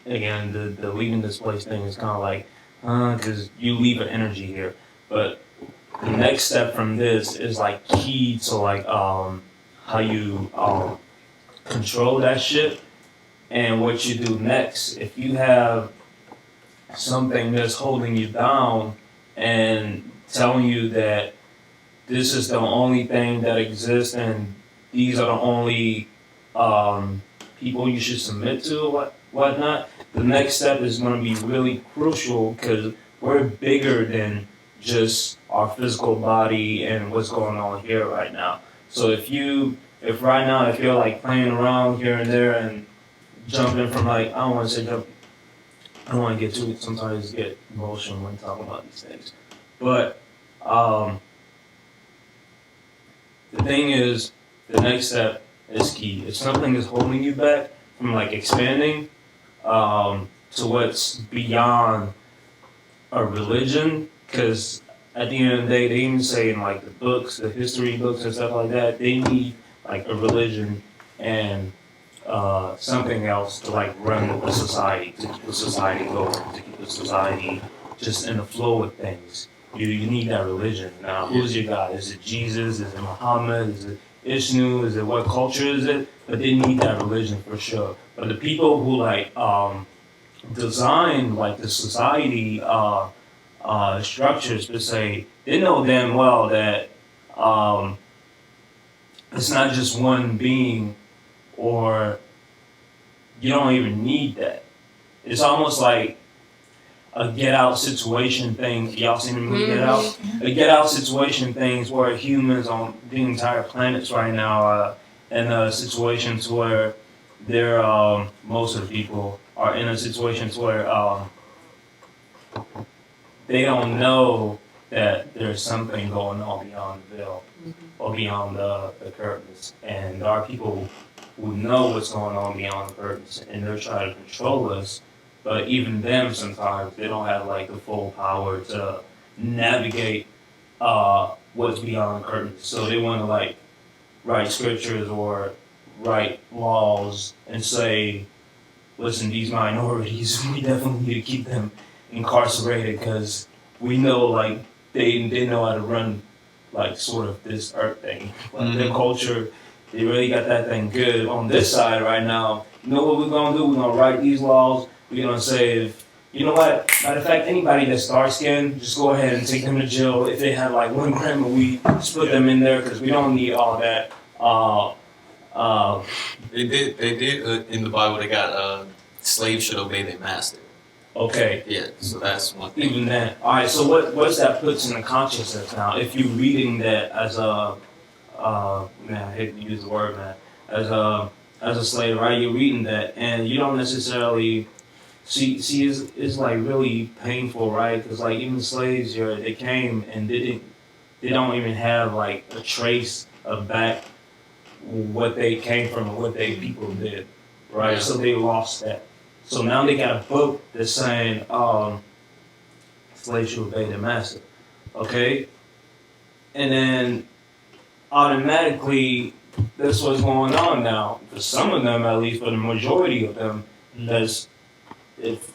again, the leaving this place thing is kind of like, because you leave an energy here. But the next step from this is like key to like how you control that shit and what you do next. If you have something that's holding you down and telling you that this is the only thing that exists and these are the only people you should submit to or whatnot, the next step is going to be really crucial, because we're bigger than just our physical body and what's going on here right now. So if right now, if you're like playing around here and there and jumping from like, I don't want to say jump, I don't want to get too, sometimes get emotional when talking about these things. But the thing is, the next step is key. If something is holding you back from like expanding to what's beyond a religion, because at the end of the day, they even say in like the books, the history books and stuff like that, they need like a religion and something else to like run the society, to keep the society going, to keep the society just in the flow of things. You need that religion. Now, who's your God? Is it Jesus? Is it Muhammad? Is it Ishnu? Is it what culture is it? But they need that religion for sure. But the people who like design like the society structures per se, they know damn well that it's not just one being, or you don't even need that. It's almost like a Get Out situation thing. Y'all seen the movie Get Out? A Get Out situation things where humans on the entire planets right now are in situations where they're most of the people are in a situations where they don't know that there's something going on beyond the veil or beyond the curtains, and there are people who know what's going on beyond the curtains, and they're trying to control us. But even them, sometimes they don't have like the full power to navigate what's beyond the curtains. So they want to like write scriptures or write laws and say, listen, these minorities, we definitely need to keep them incarcerated because we know like they know how to run like sort of this earth thing. Like their culture, they really got that thing good on this side right now. You know what we're gonna do? We're gonna write these laws. We're gonna say, you know what? Matter of fact, anybody that's dark skinned, just go ahead and take them to jail. If they have like 1 gram of weed, just put them in there because we don't need all that. They did in the Bible. They got slaves should obey their master. Okay. Yeah, so that's one thing. Even that. All right. So what's that puts in the consciousness now? If you're reading that as a man, I hate to use the word, man, as a slave, right? You're reading that, and you don't necessarily see it's like really painful, right? Because like even slaves, they came and they don't even have like a trace of back what they came from and what they people did, right? Yeah. So they lost that. So now they got a book that's saying slaves should obey their master, okay? And then automatically that's what's going on now. For some of them, at least, for the majority of them, that's if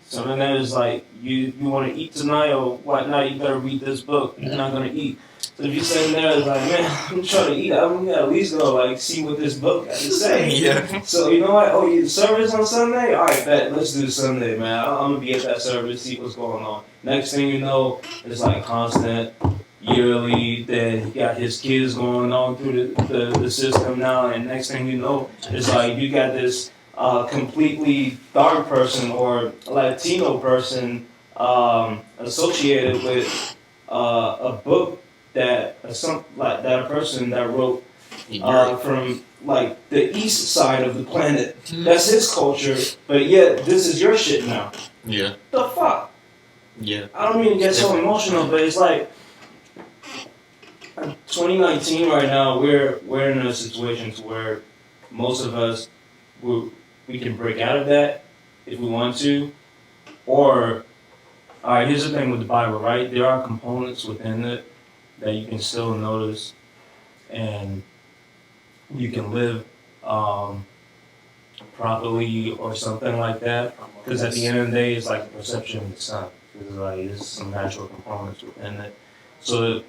some of them is like you want to eat tonight or whatnot, you better read this book. You're not gonna eat. So if you're sitting there, it's like, man, I'm trying to eat. I'm gonna at least go like see what this book has to say. Yeah. So you know what? Oh, you service on Sunday? All right, bet. Let's do Sunday, man. I'm gonna be at that service, see what's going on. Next thing you know, it's like constant, yearly. Then he got his kids going on through the system now, and next thing you know, it's like you got this completely dark person or Latino person associated with a book that a person that wrote from like the east side of the planet. That's his culture, but yet this is your shit now. Yeah. The fuck? Yeah. I don't mean to get so emotional, but it's like 2019 right now. We're in a situation where most of us we can break out of that if we want to, or all right. Here's the thing with the Bible, right? There are components within it that you can still notice, and you can live properly or something like that. Because at the end of the day, it's like the perception of the sun. It's like there's some natural components within it. So,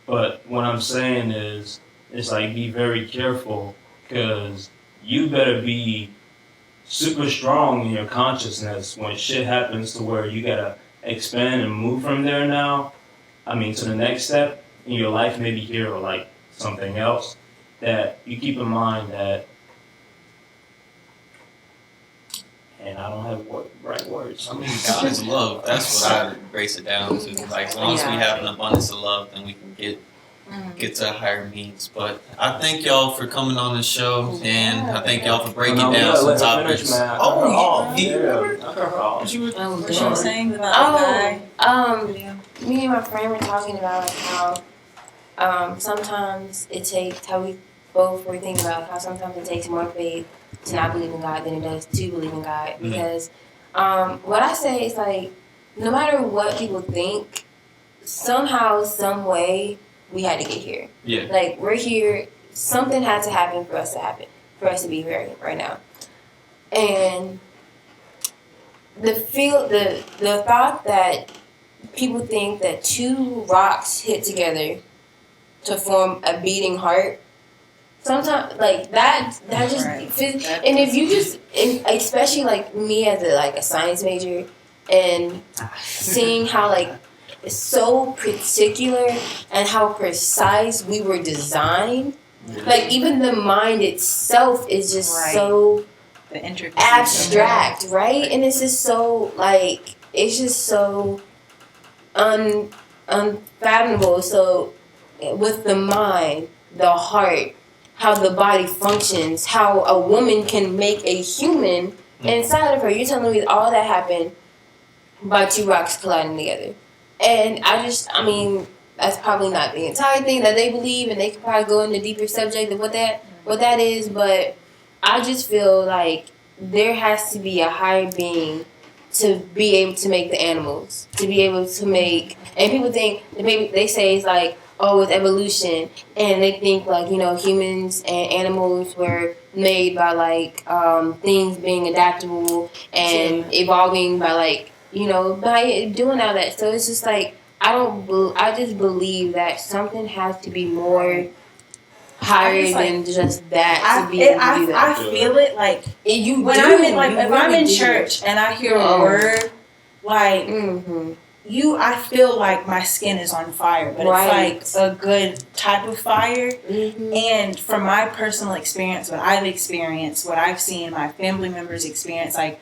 but what I'm saying is, it's like be very careful because you better be super strong in your consciousness when shit happens to where you gotta expand and move from there now. I mean, to the next step in your life, maybe here or like something else, that you keep in mind that and I don't have right words. I mean, God is love. That's what I breaks it down to. Like, as long as we have an abundance of love, then we can get to higher means. But I thank y'all for coming on the show, and I thank y'all for breaking down some topics. I were saying about the guy? Me and my friend were talking about like how sometimes it takes how we both were thinking about how sometimes it takes more faith to not believe in God than it does to believe in God. Because what I say is like, no matter what people think, somehow, some way, we had to get here. Yeah. Like, we're here. Something had to happen for us to be here right now. And the thought that people think that two rocks hit together to form a beating heart, sometimes like that just fits. And if you just, especially like me as a science major, and seeing how like it's so particular and how precise we were designed, like even the mind itself is just so abstract, right? And it's just so like it's just so unfathomable. So with the mind, the heart, how the body functions, how a woman can make a human inside of her. You're telling me all that happened by two rocks colliding together. And I mean, that's probably not the entire thing that they believe, and they could probably go into deeper subject of what that is, but I just feel like there has to be a higher being to be able to make the animals, to be able to make, and people think, they say it's like, oh, it's evolution, and they think like, you know, humans and animals were made by like things being adaptable and evolving by like, you know, by doing all that. So it's just like, I just believe that something has to be more higher than just that to be able to do that. I feel it like if I'm in church and I hear a word like I feel like my skin is on fire, but it's like a good type of fire. And from my personal experience, what I've experienced, what I've seen my family members experience, like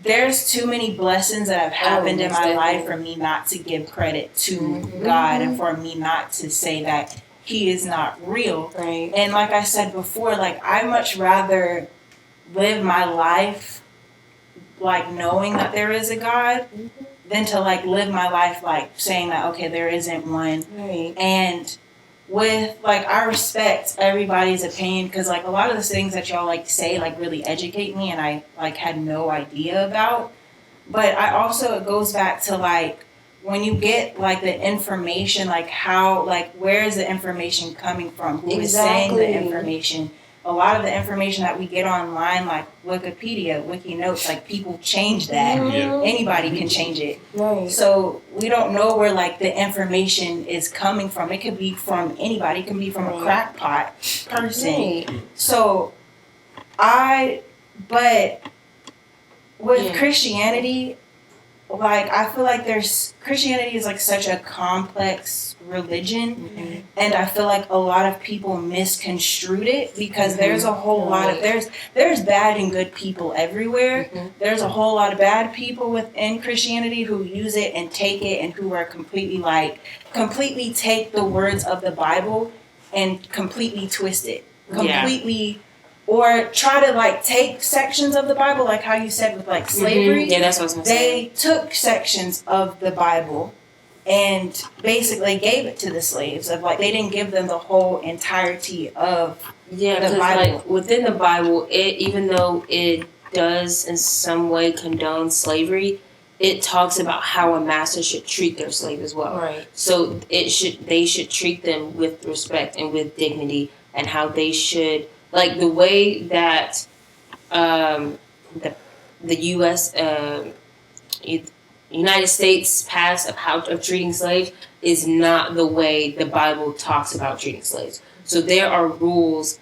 there's too many blessings that have happened in my life for me not to give credit to God and for me not to say that He is not real. Right. And like I said before, like I much rather live my life like knowing that there is a God than to like live my life like saying that, okay, there isn't one. Right. And with like, I respect everybody's opinion, because like a lot of the things that y'all like say like really educate me and I like had no idea about. But I also, it goes back to like when you get like the information, like how, like where is the information coming from? Who is saying the information? A lot of the information that we get online, like Wikipedia, WikiNotes, like people change that. Anybody can change it. Right. So we don't know where like the information is coming from. It could be from anybody. It can be from a crackpot person. Right. So but with Christianity, like I feel like Christianity is like such a complex religion, and I feel like a lot of people misconstrued it because there's a whole lot of there's bad and good people everywhere. There's a whole lot of bad people within Christianity who use it and take it, and who are completely take the words of the Bible and completely twist it or try to like take sections of the Bible, like how you said with like slavery. Yeah, that's what I was gonna say. They took sections of the Bible and basically gave it to the slaves. Of like, they didn't give them the whole entirety of the Bible. Like within the Bible, even though it does in some way condone slavery, it talks about how a master should treat their slave as well. Right. So they should treat them with respect and with dignity, and how they should, like the way that the U.S. United States passed of treating slaves is not the way the Bible talks about treating slaves. So there are rules,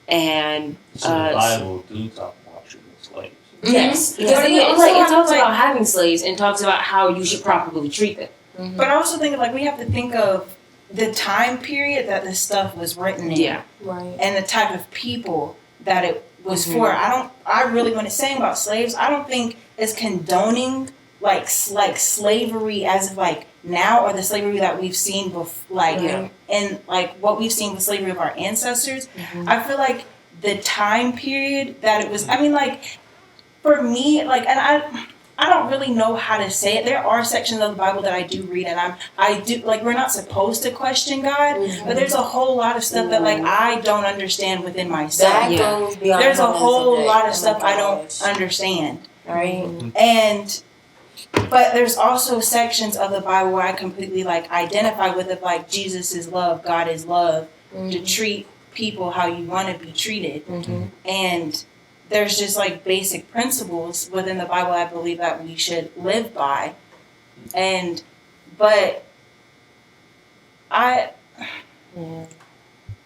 and the Bible do talk about treating slaves. Yes, because it talks about having slaves and talks about how you should properly treat them. But I also think like we have to think of the time period that this stuff was written in, Right. and the type of people that it was for. I really, when it's saying about slaves, I don't think it's condoning like slavery as like now, or the slavery that we've seen before, and like what we've seen with slavery of our ancestors. I feel like the time period that it was, I mean, like for me, like, and I don't really know how to say it. There are sections of the Bible that I do read, and I do, like, we're not supposed to question God, but there's a whole lot of stuff that, like, I don't understand within myself. That goes beyond. There's a whole lot of stuff I don't understand. Right. And, but there's also sections of the Bible where I completely, like, identify with it, like, Jesus is love, God is love, to treat people how you want to be treated. And there's just like basic principles within the Bible I believe that we should live by. But I don't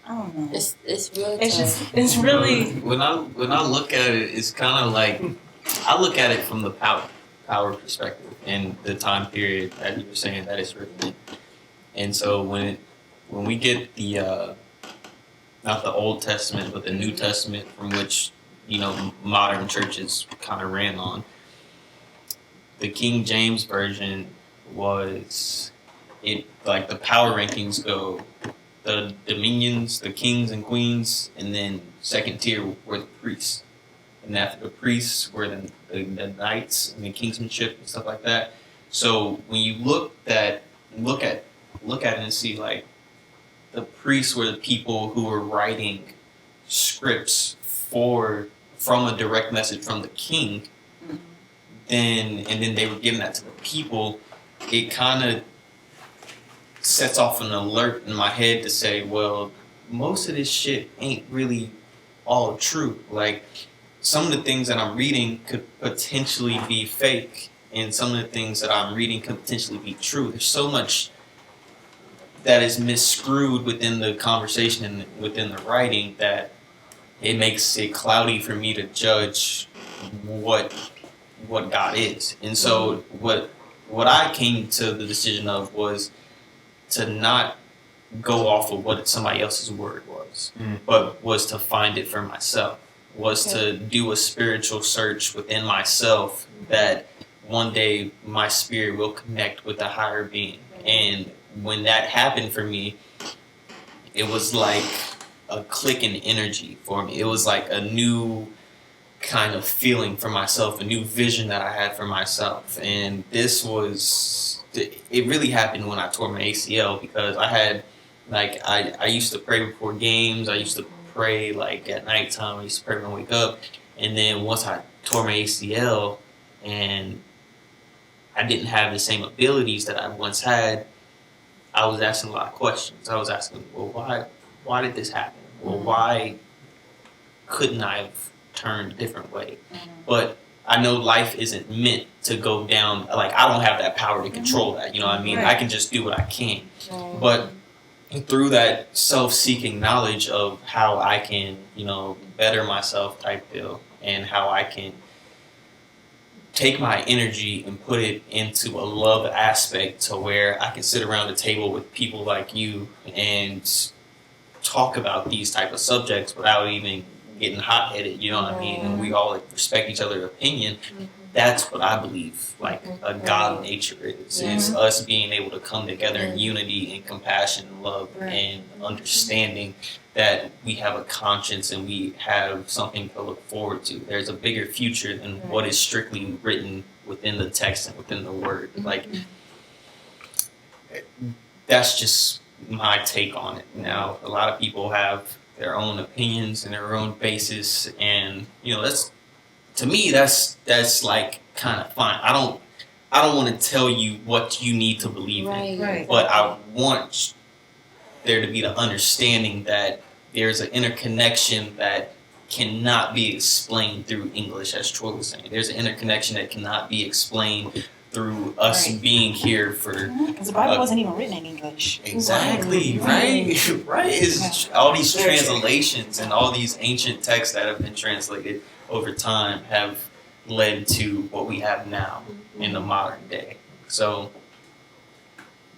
know. It's really it's really when I look at it, it's kind of like I look at it from the power perspective and the time period that you were saying that it's written in. And so when we get the not the Old Testament but the New Testament, from which modern churches kind of ran on. The King James Version was it, like the power rankings go, the dominions, the kings and queens, and then second tier were the priests. And after the priests were the knights and the kingsmanship and stuff like that. So when you look at it and see, like, the priests were the people who were writing scripts from a direct message from the king, and then they were giving that to the people. It kind of sets off an alert in my head to say, well, most of this shit ain't really all true. Like, some of the things that I'm reading could potentially be fake, and some of the things that I'm reading could potentially be true. There's so much that is misscrewed within the conversation and within the writing that it makes it cloudy for me to judge what God is. And so what I came to the decision of was to not go off of what somebody else's word was, but was to find it for myself, was to do a spiritual search within myself that one day my spirit will connect with a higher being. And when that happened for me, it was like a click in energy for me. It was like a new kind of feeling for myself, a new vision that I had for myself. And it really happened when I tore my ACL, because I had, like, I used to pray before games. I used to pray, like, at nighttime. I used to pray when I wake up. And then once I tore my ACL and I didn't have the same abilities that I once had, I was asking a lot of questions. I was asking, well, why did this happen? Well, why couldn't I have turned a different way? But I know life isn't meant to go down, like, I don't have that power to control that, you know what I mean? Right. I can just do what I can. But through that self-seeking knowledge of how I can, better myself type deal, and how I can take my energy and put it into a love aspect to where I can sit around the table with people like you and talk about these type of subjects without even getting hot-headed, you know what I mean? And we all respect each other's opinion. That's what I believe, like, a God nature is us being able to come together in unity and compassion and love and understanding that we have a conscience and we have something to look forward to. There's a bigger future than what is strictly written within the text and within the word. Like, that's just my take on it. Now, a lot of people have their own opinions and their own basis, and that's, to me, that's like kind of fine. I don't want to tell you what you need to believe in, but I want there to be the understanding that there's an interconnection that cannot be explained through English, as Troy was saying. There's an interconnection that cannot be explained through us being here for... Because the Bible wasn't even written in English. Exactly, right? It's all these translations and all these ancient texts that have been translated over time have led to what we have now in the modern day. So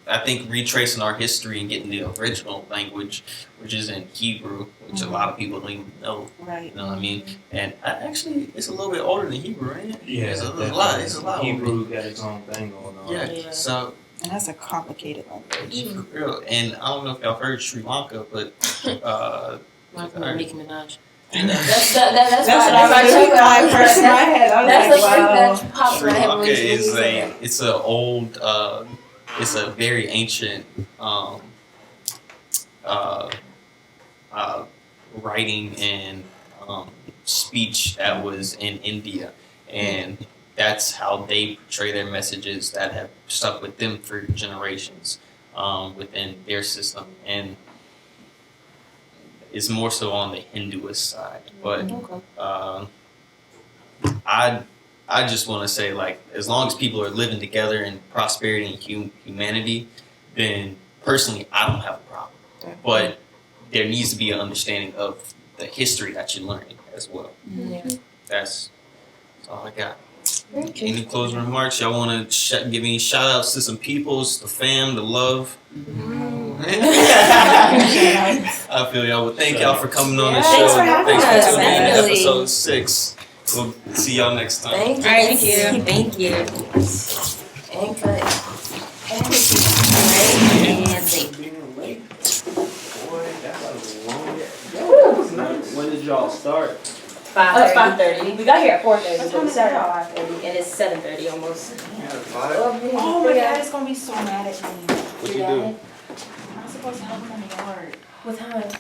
I think retracing our history and getting the original language, which is in Hebrew, which a lot of people don't even know. Right. You know what I mean? And actually, it's a little bit older than Hebrew, ain't it? Yeah, it's a lot. It's a lot. Hebrew got its own thing going on. Yeah. So. And that's a complicated language. For real. And I don't know if y'all heard Sri Lanka, but Nicki Minaj. That's what I was thinking. Like, first in my head, I was that's like, the wow. first that popped in Sri my head. Lanka is it's a old, it's a very ancient writing and speech that was in India, and that's how they portray their messages that have stuck with them for generations within their system, and it's more so on the Hinduist side. But I just want to say, like, as long as people are living together in prosperity and humanity, then personally I don't have a problem. But there needs to be an understanding of the history that you're learning as well. Yeah. That's all I got. Any closing remarks? Y'all want to give any shout outs to some peoples, the fam, the love? I feel y'all. Well, thank y'all for coming on the show. Thanks for having us. tuning in to Definitely. episode 6. We'll see y'all next time. Thank you. Thank you. And cut. Being late. Boy, that's a long day. When did y'all start? 5:30. We got here at 4:30, What but time we is started it? at 5:30, and it's 7:30 almost. Oh, my dad is going to be so mad at me. What you do? I'm supposed to help him in the yard. What time?